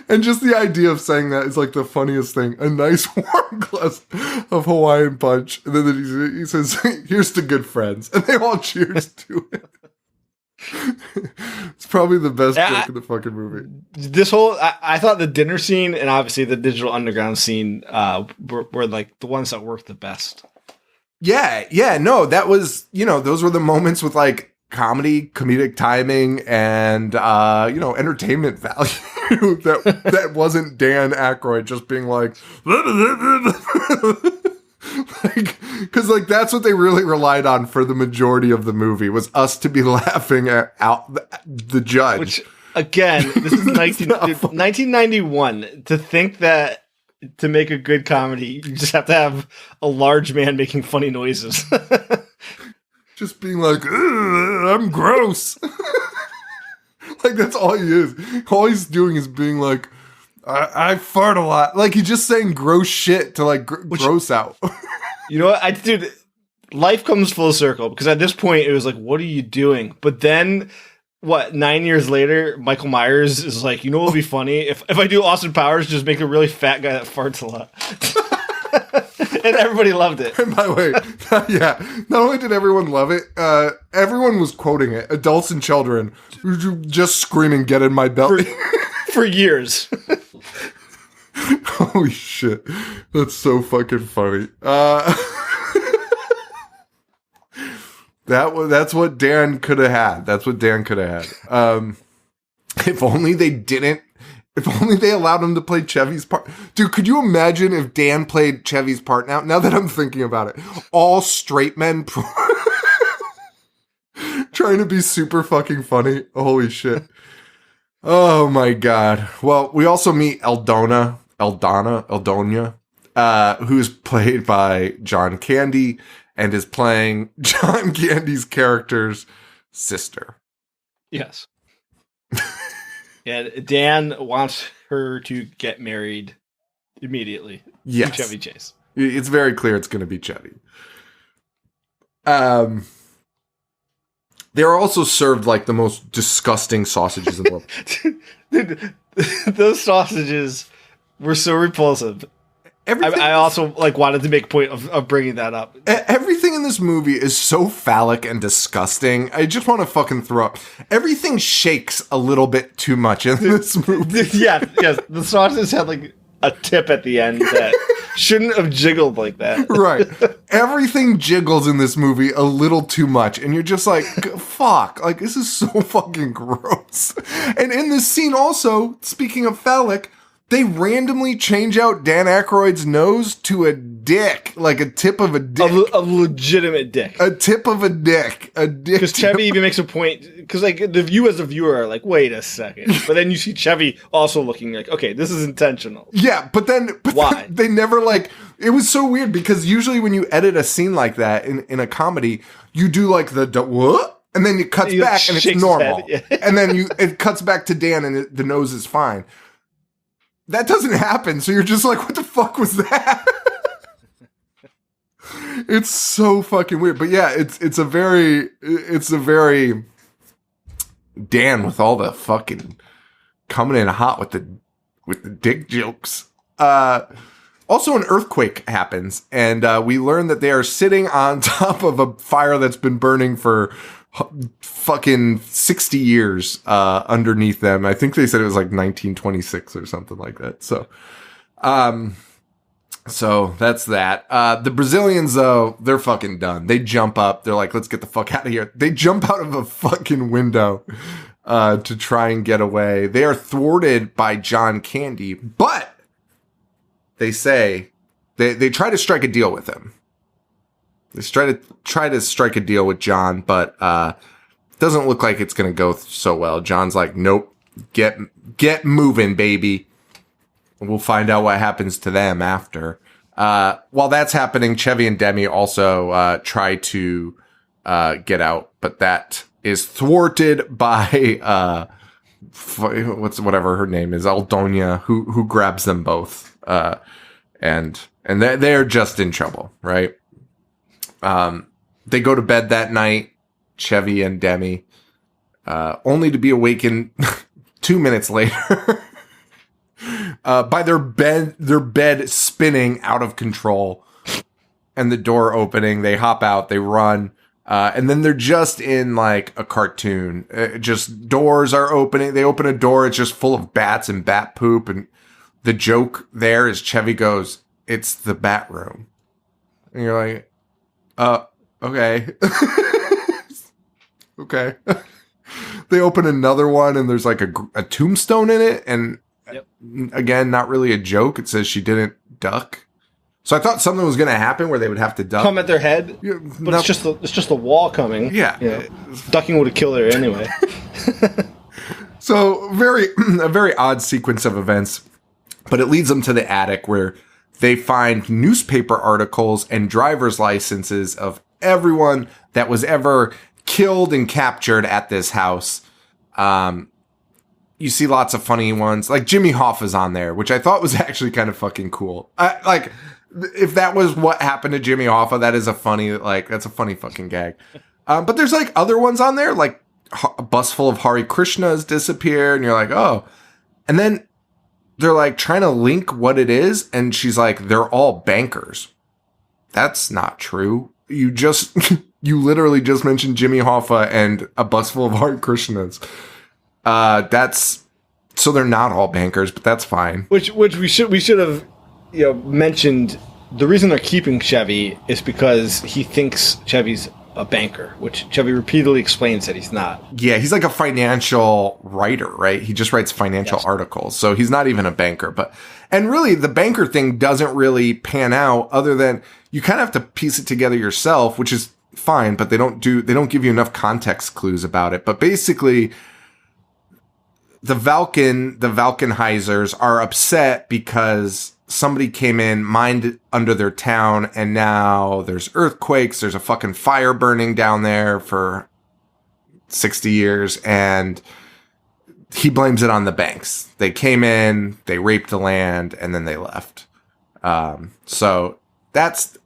And just the idea of saying that is like the funniest thing. A nice warm glass of Hawaiian Punch. And then he says, here's to good friends. And they all cheers to it. It's probably the best joke in the fucking movie. This whole, I thought the dinner scene and obviously the Digital Underground scene were like the ones that worked the best. Yeah. No, that was, those were the moments with like comedic timing and, entertainment value. that wasn't Dan Aykroyd just being like Because, like, that's what they really relied on for the majority of the movie, was us to be laughing at out the judge. Which, again, this is 1991. To think that to make a good comedy, you just have to have a large man making funny noises. Just being like, I'm gross. Like, that's all he is. All he's doing is being like, I fart a lot. Like, he's just saying gross shit to, like, gross out. You know what? Dude, life comes full circle, because at this point it was like, what are you doing? But then, 9 years later, Michael Myers is like, you know what would be funny? If I do Austin Powers, just make a really fat guy that farts a lot. And everybody loved it. And by the way, yeah, not only did everyone love it, everyone was quoting it. Adults and children just screaming, "Get in my belly." For years. Holy shit. That's so fucking funny. That's what Dan could have had. That's what Dan could have had. If only they allowed him to play Chevy's part. Dude, could you imagine if Dan played Chevy's part now? Now that I'm thinking about it. All straight men trying to be super fucking funny. Holy shit. Oh my god. Well, we also meet Eldona, who's played by John Candy and is playing John Candy's character's sister. Yes. Yeah, Dan wants her to get married immediately. Yes. To Chevy Chase. It's very clear it's going to be Chevy. They're also served like the most disgusting sausages in the world. Dude, those sausages were so repulsive. I also wanted to make a point of bringing that up. Everything in this movie is so phallic and disgusting. I just want to fucking throw up. Everything shakes a little bit too much in this movie. Yes. The sausages had like a tip at the end that shouldn't have jiggled like that. Right. Everything jiggles in this movie a little too much. And you're just like, fuck. Like, this is so fucking gross. And in this scene also, speaking of phallic, they randomly change out Dan Aykroyd's nose to a dick. Like a tip of a dick. A legitimate dick. A tip of a dick. A dick. Because Chevy even makes a point. Because you as a viewer are like, wait a second. But then you see Chevy also looking like, okay, this is intentional. Yeah, but why? They never it was so weird because usually when you edit a scene like that in a comedy, you do like the what? And then it cuts back and it's normal. Yeah. And then it cuts back to Dan and the nose is fine. That doesn't happen, so you're just like, what the fuck was that? It's so fucking weird. But yeah, it's a very Dan with all the fucking coming in hot with the dick jokes. Also, an earthquake happens, and we learn that they are sitting on top of a fire that's been burning for fucking 60 years underneath them. I think they said it was like 1926 or something like that. So that's that. The Brazilians, though, they're fucking done. They jump up. They're like, let's get the fuck out of here. They jump out of a fucking window to try and get away. They are thwarted by John Candy, but they say they try to strike a deal with him. They try to strike a deal with John, but doesn't look like it's going to go so well. John's like, nope, get moving, baby. We'll find out what happens to them after. While that's happening, Chevy and Demi also try to get out, but that is thwarted by whatever her name is, Aldonia, who grabs them both, and they're just in trouble, right? They go to bed that night, Chevy and Demi, only to be awakened 2 minutes later by their bed spinning out of control and the door opening. They hop out, they run, and then they're just in like a cartoon. Just doors are opening. They open a door. It's just full of bats and bat poop. And the joke there is Chevy goes, "It's the bat room." And you're like, okay. Okay. They open another one and there's like a tombstone in it. And again, not really a joke. It says she didn't duck. So I thought something was going to happen where they would have to duck. Come at their head, Yeah, but it's just a wall coming. Yeah. You know, ducking would have killed her anyway. So a very odd sequence of events, but it leads them to the attic where they find newspaper articles and driver's licenses of everyone that was ever killed and captured at this house. You see lots of funny ones, like Jimmy Hoffa's on there, which I thought was actually kind of fucking cool. Like, if that was what happened to Jimmy Hoffa, that's a funny fucking gag. But there's like other ones on there, like a bus full of Hare Krishnas disappear, and you're like, oh. And then they're like trying to link what it is, and she's like, they're all bankers. That's not true. You literally just mentioned Jimmy Hoffa and a bus full of Hare Krishnas. So they're not all bankers, but that's fine. Which we should have, mentioned. The reason they're keeping Chevy is because he thinks Chevy's a banker, which Chevy repeatedly explains that he's not. Yeah, he's like a financial writer, right? He just writes financial articles. So he's not even a banker. And really, the banker thing doesn't really pan out, other than you kind of have to piece it together yourself, which is fine, but they don't give you enough context clues about it. But basically, the Valkenheisers are upset because somebody came in, mined under their town, and now there's earthquakes. There's a fucking fire burning down there for 60 years, and he blames it on the banks. They came in, they raped the land, and then they left. So that's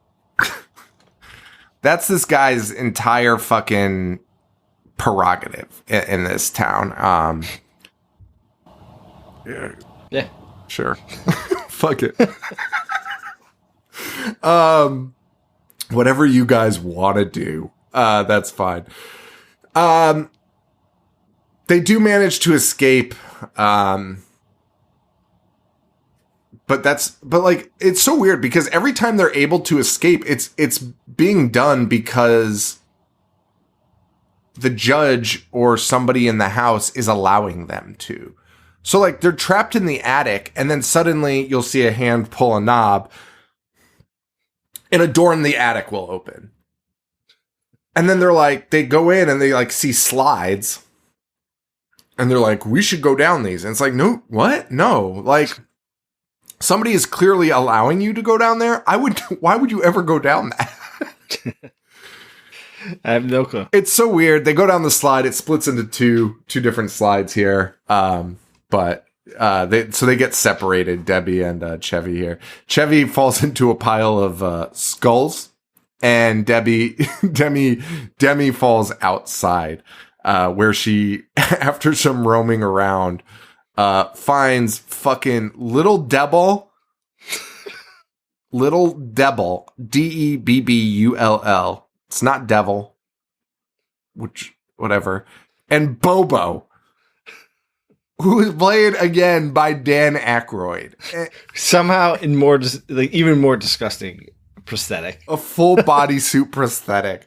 this guy's entire fucking prerogative in this town. Yeah. Sure. Fuck it. Whatever you guys want to do, that's fine. They do manage to escape. But like, it's so weird because every time they're able to escape, it's being done because the judge or somebody in the house is allowing them to. So, like, they're trapped in the attic, and then suddenly you'll see a hand pull a knob, and a door in the attic will open. And then they go in, and they, like, see slides, and they're like, we should go down these. And it's like, no, what? No. Like, somebody is clearly allowing you to go down there. Why would you ever go down that? I have no clue. It's so weird. They go down the slide. It splits into two different slides here. But they get separated, Debbie and Chevy here. Chevy falls into a pile of skulls, and Demi falls outside, where she, after some roaming around, finds fucking Little Debble, Debbull. It's not devil, which whatever, and Bobo, who is played again by Dan Aykroyd. Somehow in even more disgusting prosthetic. A full bodysuit prosthetic.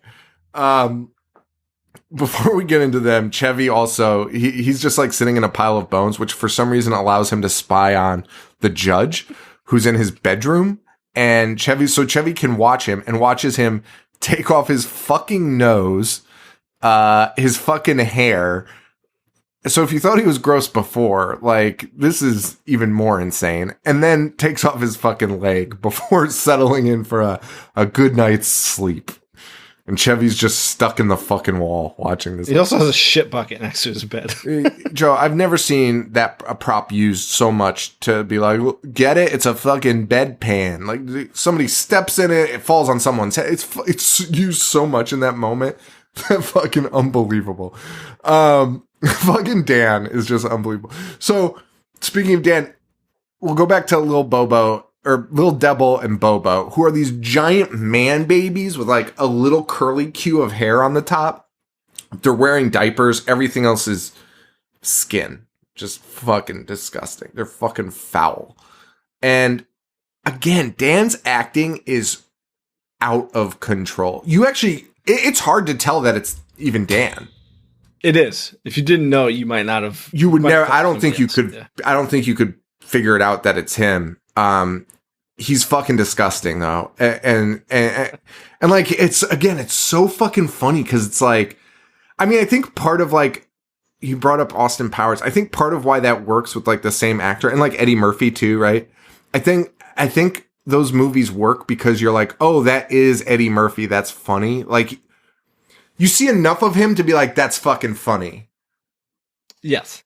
Before we get into them, Chevy also, he's just like sitting in a pile of bones, which for some reason allows him to spy on the judge who's in his bedroom. And Chevy can watch him, and watches him take off his fucking nose, his fucking hair. So if you thought he was gross before, like, this is even more insane. And then takes off his fucking leg before settling in for a good night's sleep. And Chevy's just stuck in the fucking wall watching this. He also has a shit bucket next to his bed. Joe, I've never seen a prop used so much to be like, get it? It's a fucking bedpan. Like, somebody steps in it, it falls on someone's head. It's used so much in that moment. Fucking unbelievable. Fucking Dan is just unbelievable. So, speaking of Dan, we'll go back to Little Debble and Bobo, who are these giant man babies with like a little curly cue of hair on the top. They're wearing diapers. Everything else is skin. Just fucking disgusting. They're fucking foul. And again, Dan's acting is out of control. It's hard to tell that it's even Dan. It is. If you didn't know, you might not have. You would never. I don't think you could. Yeah. I don't think you could figure it out that it's him. he's fucking disgusting though. And like, it's so fucking funny. Cause it's like, I mean, I think part of like, you brought up Austin Powers. I think part of why that works with like the same actor and like Eddie Murphy too, right? I think those movies work because you're like, oh, that is Eddie Murphy. That's funny. Like, you see enough of him to be like, that's fucking funny. Yes.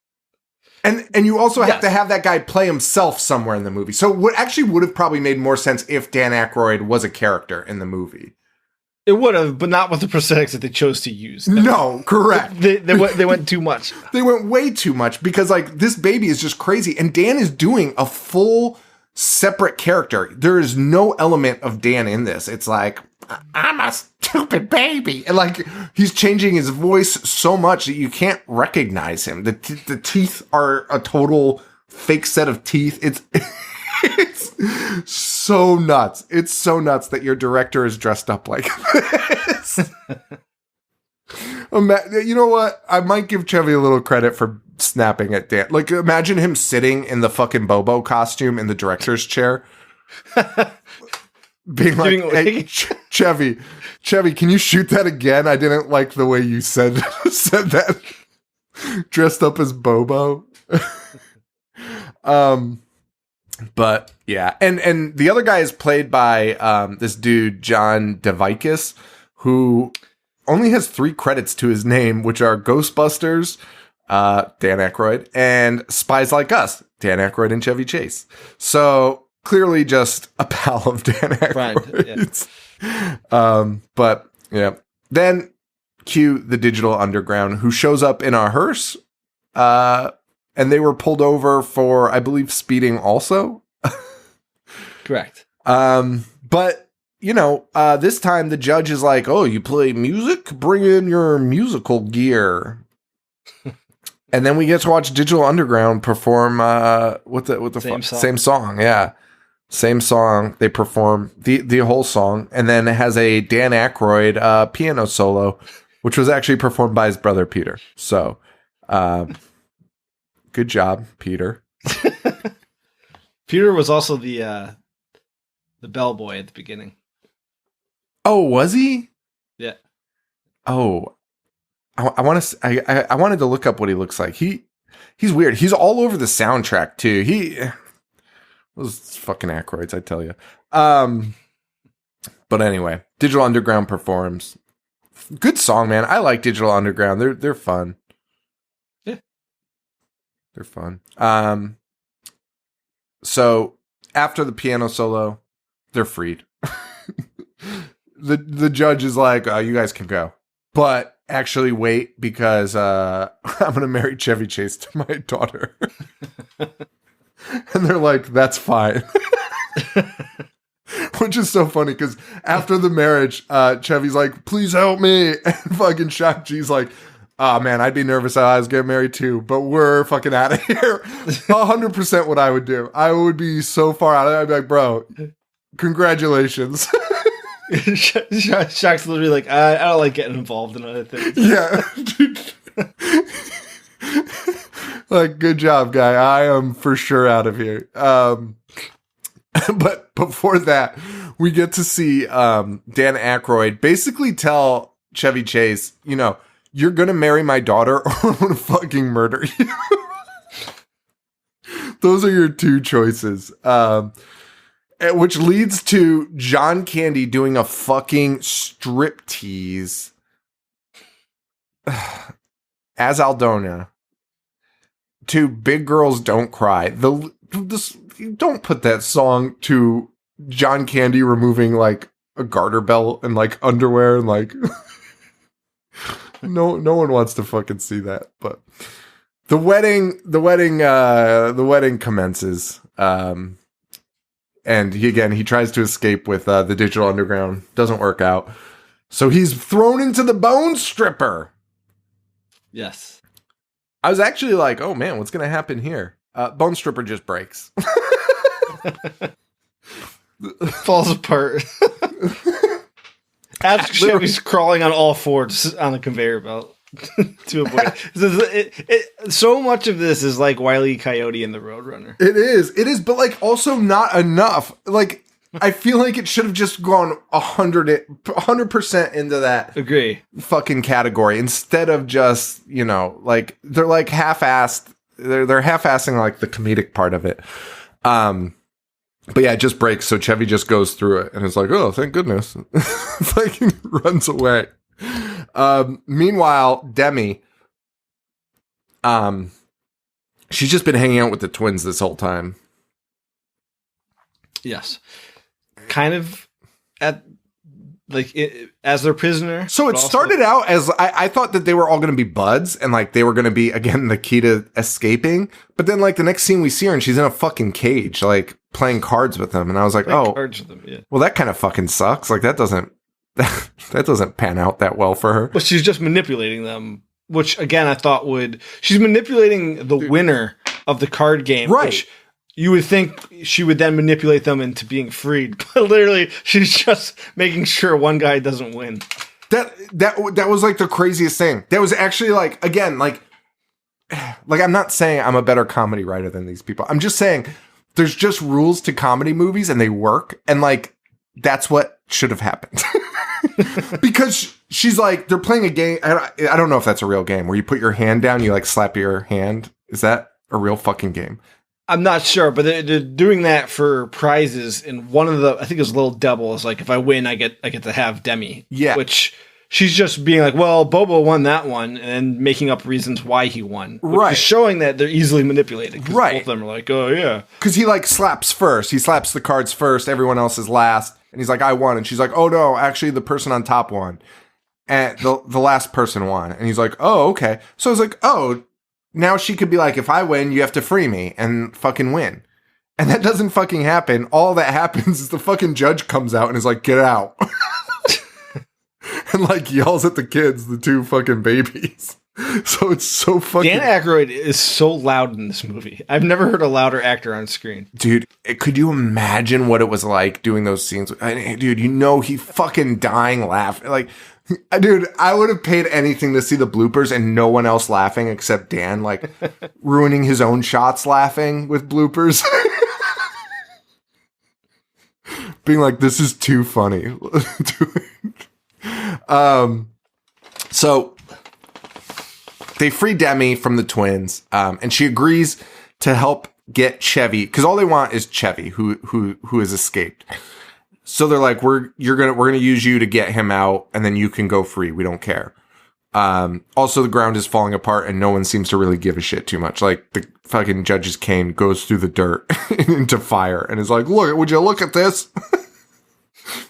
And you also have to have that guy play himself somewhere in the movie. So what actually would have probably made more sense if Dan Aykroyd was a character in the movie. It would have, but not with the prosthetics that they chose to use. No, correct. They went too much. They went way too much because like this baby is just crazy. And Dan is doing a full separate character. There is no element of Dan in this. It's like, I'm a stupid baby. And like, he's changing his voice so much that you can't recognize him. The teeth are a total fake set of teeth. It's so nuts. It's so nuts that your director is dressed up like this. You know what? I might give Chevy a little credit for snapping at Dan. Like, imagine him sitting in the fucking Bobo costume in the director's chair. Being like, hey, Chevy, can you shoot that again? I didn't like the way you said that. Dressed up as Bobo. But yeah, and the other guy is played by this dude John DeVikis, who only has 3 credits to his name, which are Ghostbusters, Dan Aykroyd, and Spies Like Us, Dan Aykroyd and Chevy Chase. So clearly just a pal of Dan Aykroyd. Yeah. But yeah, then cue the Digital Underground, who shows up in a hearse. And they were pulled over for, I believe, speeding also. Correct. But, you know, this time the judge is like, oh, you play music? Bring in your musical gear. And then we get to watch Digital Underground perform what the same song. Yeah. Same song. They perform the whole song. And then it has a Dan Aykroyd piano solo, which was actually performed by his brother Peter. So, good job, Peter. Peter was also the bellboy at the beginning. Oh, was he? Yeah. Oh, I want to. I wanted to look up what he looks like. He's weird. He's all over the soundtrack too. Those fucking Aykroyds, I tell you. But anyway, Digital Underground performs. Good song, man. I like Digital Underground. They're fun. They're fun. So after the piano solo, they're freed. The judge is like, you guys can go. But actually wait, because I'm going to marry Chevy Chase to my daughter. And they're like, that's fine. Which is so funny, because after the marriage, Chevy's like, please help me. And fucking Shock G's like, oh man, I'd be nervous if I was getting married too, but we're fucking out of here. 100% what I would do. I would be so far out of it. I'd be like, bro, congratulations. Shock's literally like, I don't like getting involved in other things. Yeah. Like, good job, guy. I am for sure out of here. But before that, we get to see Dan Aykroyd basically tell Chevy Chase, you know, you're going to marry my daughter or I'm going to fucking murder you. Those are your 2 choices. Which leads to John Candy doing a fucking striptease as Aldona to Big Girls Don't Cry. Don't put that song to John Candy removing like a garter belt and like underwear and like... No one wants to fucking see that. But the wedding commences. And he tries to escape with the Digital Underground. Doesn't work out. So he's thrown into the Bone Stripper. Yes. I was actually like, oh man, what's going to happen here? Bone Stripper just breaks. Falls apart. As Chevy's crawling on all 4 on the conveyor belt. to avoid so much of this is like Wile E. Coyote and the Roadrunner. It is, but like also not enough. Like I feel like it should have just gone 100% into that Agree. fucking category instead of just, you know, like they're like half-assed. They're half-assing like the comedic part of it. But yeah, it just breaks. So Chevy just goes through it and is like, oh, thank goodness. Fucking runs away. Meanwhile, Demi, she's just been hanging out with the twins this whole time. Yes. Kind of at like as their prisoner. So it started out as I thought that they were all going to be buds and like they were going to be again the key to escaping. But then like the next scene we see her and she's in a fucking cage, like playing cards with them. And I was like, cards with them, yeah. Well, that kind of fucking sucks. Like that doesn't pan out that well for her. But she's just manipulating them, which again I thought she's manipulating the winner of the card game, right? Which you would think she would then manipulate them into being freed, but literally she's just making sure one guy doesn't win. That was like the craziest thing. That was actually like, again, like I'm not saying I'm a better comedy writer than these people. I'm just saying there's just rules to comedy movies and they work. And like, that's what should have happened. Because she's like, they're playing a game. I don't know if that's a real game where you put your hand down, you like slap your hand. Is that a real fucking game? I'm not sure, but they're doing that for prizes. And one of I think it was Little Devil is like, if I win, I get to have Demi. Yeah. Which she's just being like, well, Bobo won that one, and then making up reasons why he won. Right. Showing that they're easily manipulated. Right. Both of them are like, oh, yeah. Because he like slaps first. He slaps the cards first. Everyone else is last. And he's like, I won. And she's like, oh, no, actually the person on top won. And the last person won. And he's like, oh, okay. So I was like, oh, now she could be like, if I win, you have to free me and fucking win. And that doesn't fucking happen. All that happens is the fucking judge comes out and is like, get out. And like yells at the kids, the two fucking babies. So it's so fucking... Dan Aykroyd is so loud in this movie. I've never heard a louder actor on screen. Dude, could you imagine what it was like doing those scenes? Dude, you know he fucking dying laughing. Like... Dude, I would have paid anything to see the bloopers and no one else laughing except Dan, like ruining his own shots laughing with bloopers. Being like, this is too funny. So they free Demi from the twins, and she agrees to help get Chevy, because all they want is Chevy, who has escaped. So they're like, we're gonna use you to get him out, and then you can go free. We don't care. Also, the ground is falling apart, and no one seems to really give a shit too much. Like the fucking judge's cane goes through the dirt into fire, and is like, "Look, would you look at this?"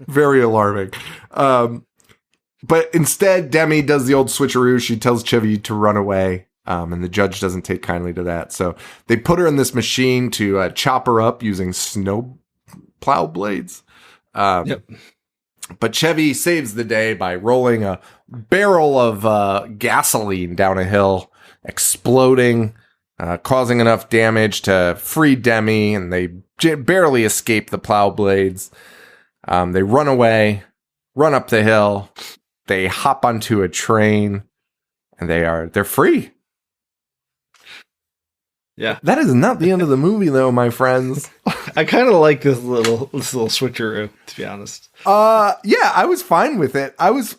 Very alarming. But instead, Demi does the old switcheroo. She tells Chevy to run away, and the judge doesn't take kindly to that. So they put her in this machine to chop her up using snow plow blades. Yep. But Chevy saves the day by rolling a barrel of gasoline down a hill, exploding, causing enough damage to free Demi, and they barely escape the plow blades. They run away, run up the hill, they hop onto a train, and they're free. Yeah. That is not the end of the movie, though, my friends. I kind of like this little switcheroo, to be honest. Yeah, I was fine with it. I was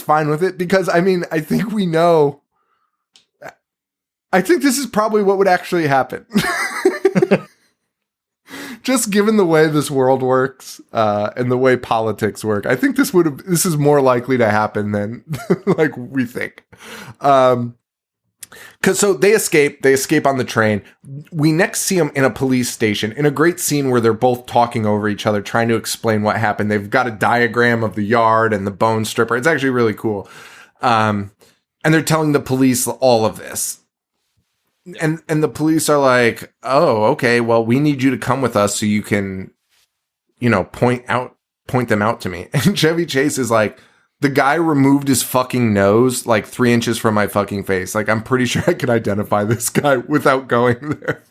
fine with it because, I mean, I think we know. I think this is probably what would actually happen. Just given the way this world works and the way politics work, I think this is more likely to happen than like we think. Because so they escape on the train. We next see them in a police station in a great scene where they're both talking over each other, trying to explain what happened. They've got a diagram of the yard and the bone stripper. It's actually really cool. And they're telling the police all of this. And the police are like, oh, okay, well, we need you to come with us so you can, point them out to me. And Chevy Chase is like, the guy removed his fucking nose like 3 inches from my fucking face. Like, I'm pretty sure I could identify this guy without going there.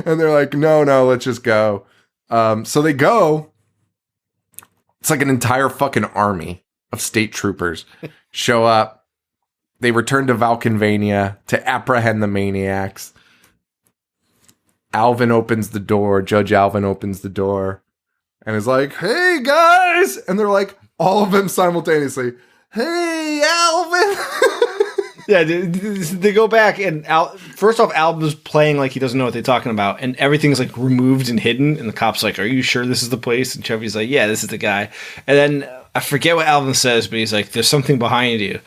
And they're like, no, let's just go. So they go. It's like an entire fucking army of state troopers show up. They return to Valkenvania to apprehend the maniacs. Alvin opens the door. Judge Alvin opens the door and is like, "Hey, guys!" And they're like, all of them simultaneously, "Hey, Alvin!" Yeah, they go back and first off, Alvin's playing like he doesn't know what they're talking about, and everything's like removed and hidden. And the cop's like, "Are you sure this is the place?" And Chevy's like, "Yeah, this is the guy." And then I forget what Alvin says, but he's like, "There's something behind you."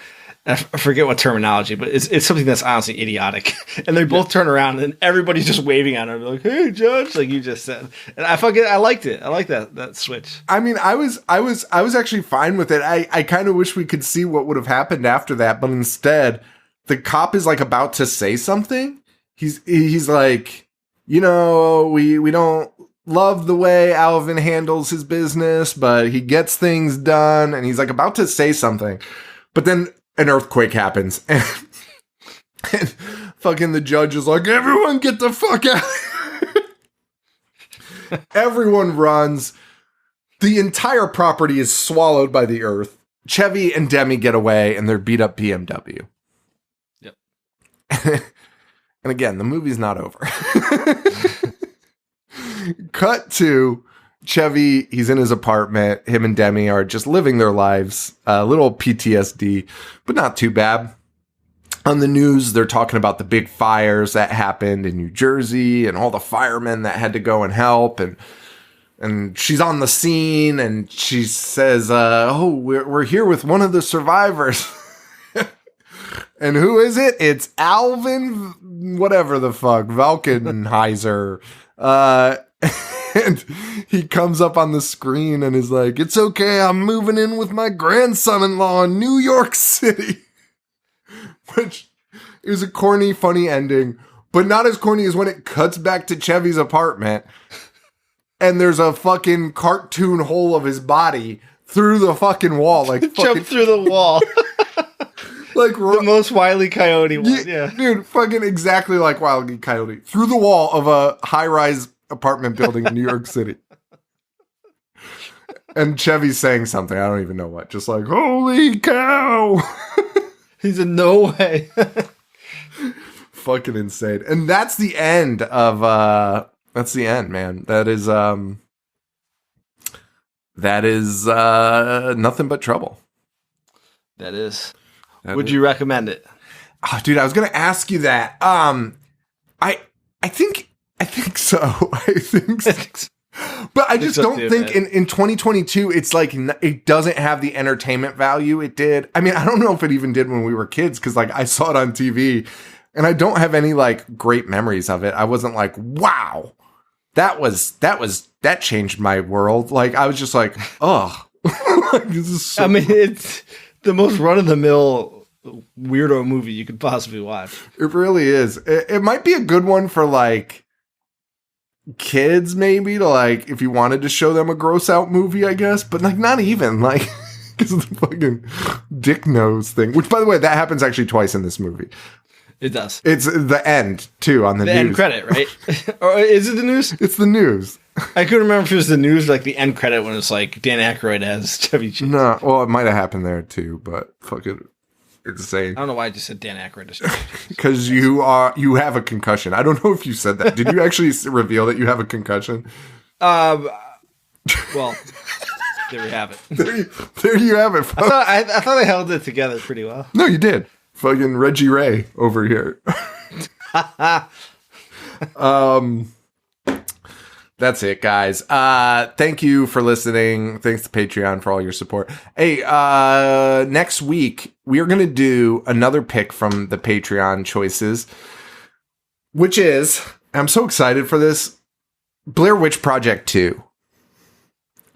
I forget what terminology, but it's something that's honestly idiotic. And they both turn around, and everybody's just waving at him, like, "Hey, Judge," like you just said. And I liked it. I like that switch. I mean, I was actually fine with it. I kind of wish we could see what would have happened after that, but instead, the cop is like about to say something. He's like, we don't love the way Alvin handles his business, but he gets things done, and he's like about to say something, but then an earthquake happens, and fucking the judge is like, "Everyone get the fuck out." Everyone runs. The entire property is swallowed by the earth. Chevy and Demi get away in their beat up BMW. Yep. And again, the movie's not over. Cut to Chevy. He's in his apartment. Him and Demi are just living their lives. A little PTSD, but not too bad. On the news, they're talking about the big fires that happened in New Jersey and all the firemen that had to go and help. And she's on the scene, and she says, we're here with one of the survivors." And who is it? It's Alvin, whatever the fuck, Valkenheiser. And he comes up on the screen and is like, "It's okay, I'm moving in with my grandson-in-law in New York City." Which is a corny, funny ending, but not as corny as when it cuts back to Chevy's apartment and there's a fucking cartoon hole of his body through the fucking wall. Like Jump through the wall. Like the most Wile E. Coyote one, yeah. Dude, fucking exactly like Wile E. Coyote. Through the wall of a high-rise apartment building in New York City. And Chevy's saying something, I don't even know what. Just like, "Holy cow!" He's in no way. Fucking insane. And that's the end of, that's the end, man. That is Nothing But Trouble. That is. Would you recommend it? Oh, dude, I was going to ask you that. I think so. I think so. But I just don't think in 2022, it's like, it doesn't have the entertainment value it did. I mean, I don't know if it even did when we were kids, because like I saw it on TV and I don't have any like great memories of it. I wasn't like, wow, that changed my world. Like I was just like, oh, this is so. I mean, it's the most run of the mill weirdo movie you could possibly watch. It really is. It might be a good one for like kids, maybe, to like, if you wanted to show them a gross out movie, I guess, but like not even like, because of the fucking dick nose thing, which by the way, that happens actually twice in this movie. It does. It's the end too on the news. End credit, right? Or is it the news? It's the news. I couldn't remember if it was the news or like the end credit when it's like Dan Aykroyd as Chevy Chase. No, well, it might have happened there too, but fucking insane. I don't know why I just said Dan Aykroyd as Chevy Chase. Because you have a concussion. I don't know if you said that. Did you actually reveal that you have a concussion? Well, there we have it. There you have it, folks. I thought I held it together pretty well. No, you did. Fucking Reggie Ray over here. That's it, guys. Thank you for listening. Thanks to Patreon for all your support. Hey, next week we are going to do another pick from the Patreon choices, which is, I'm so excited for this, Blair Witch Project 2.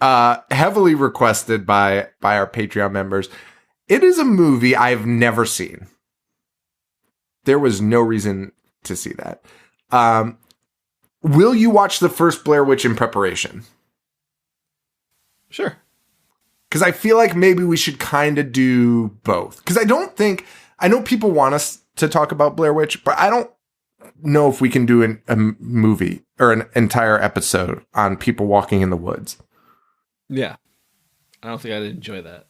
Heavily requested by our Patreon members. It is a movie I've never seen. There was no reason to see that. Will you watch the first Blair Witch in preparation? Sure. Because I feel like maybe we should kind of do both. Because I know people want us to talk about Blair Witch, but I don't know if we can do a movie or an entire episode on people walking in the woods. Yeah. I don't think I'd enjoy that.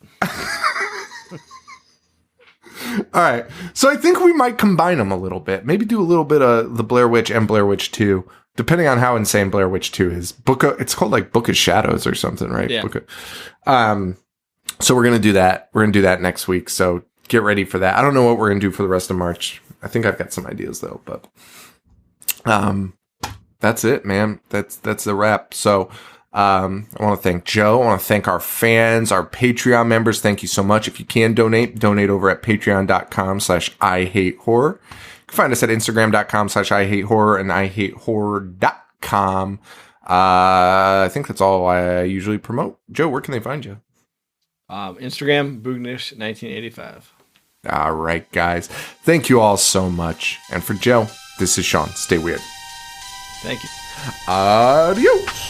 All right. So I think we might combine them a little bit. Maybe do a little bit of the Blair Witch and Blair Witch 2, depending on how insane Blair Witch 2 is. It's called like Book of Shadows or something, right? Yeah. So we're going to do that. We're going to do that next week. So get ready for that. I don't know what we're going to do for the rest of March. I think I've got some ideas though, but that's it, man. That's a wrap. So I want to thank Joe. I want to thank our fans, our Patreon members. Thank you so much. If you can donate over at patreon.com/IHateHorror. You can find us at instagram.com/IHateHorror and IHateHorror.com. I think that's all I usually promote. Joe, where can they find you? Instagram, Boognish1985. All right, guys. Thank you all so much. And for Joe, this is Sean. Stay weird. Thank you. Adios.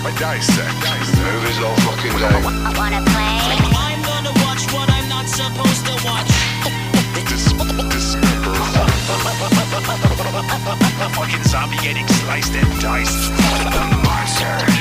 I dissect movies all fucking day. I wanna play. I'm gonna watch what I'm not supposed to watch. Dismember. A fucking zombie getting sliced and diced. The monster.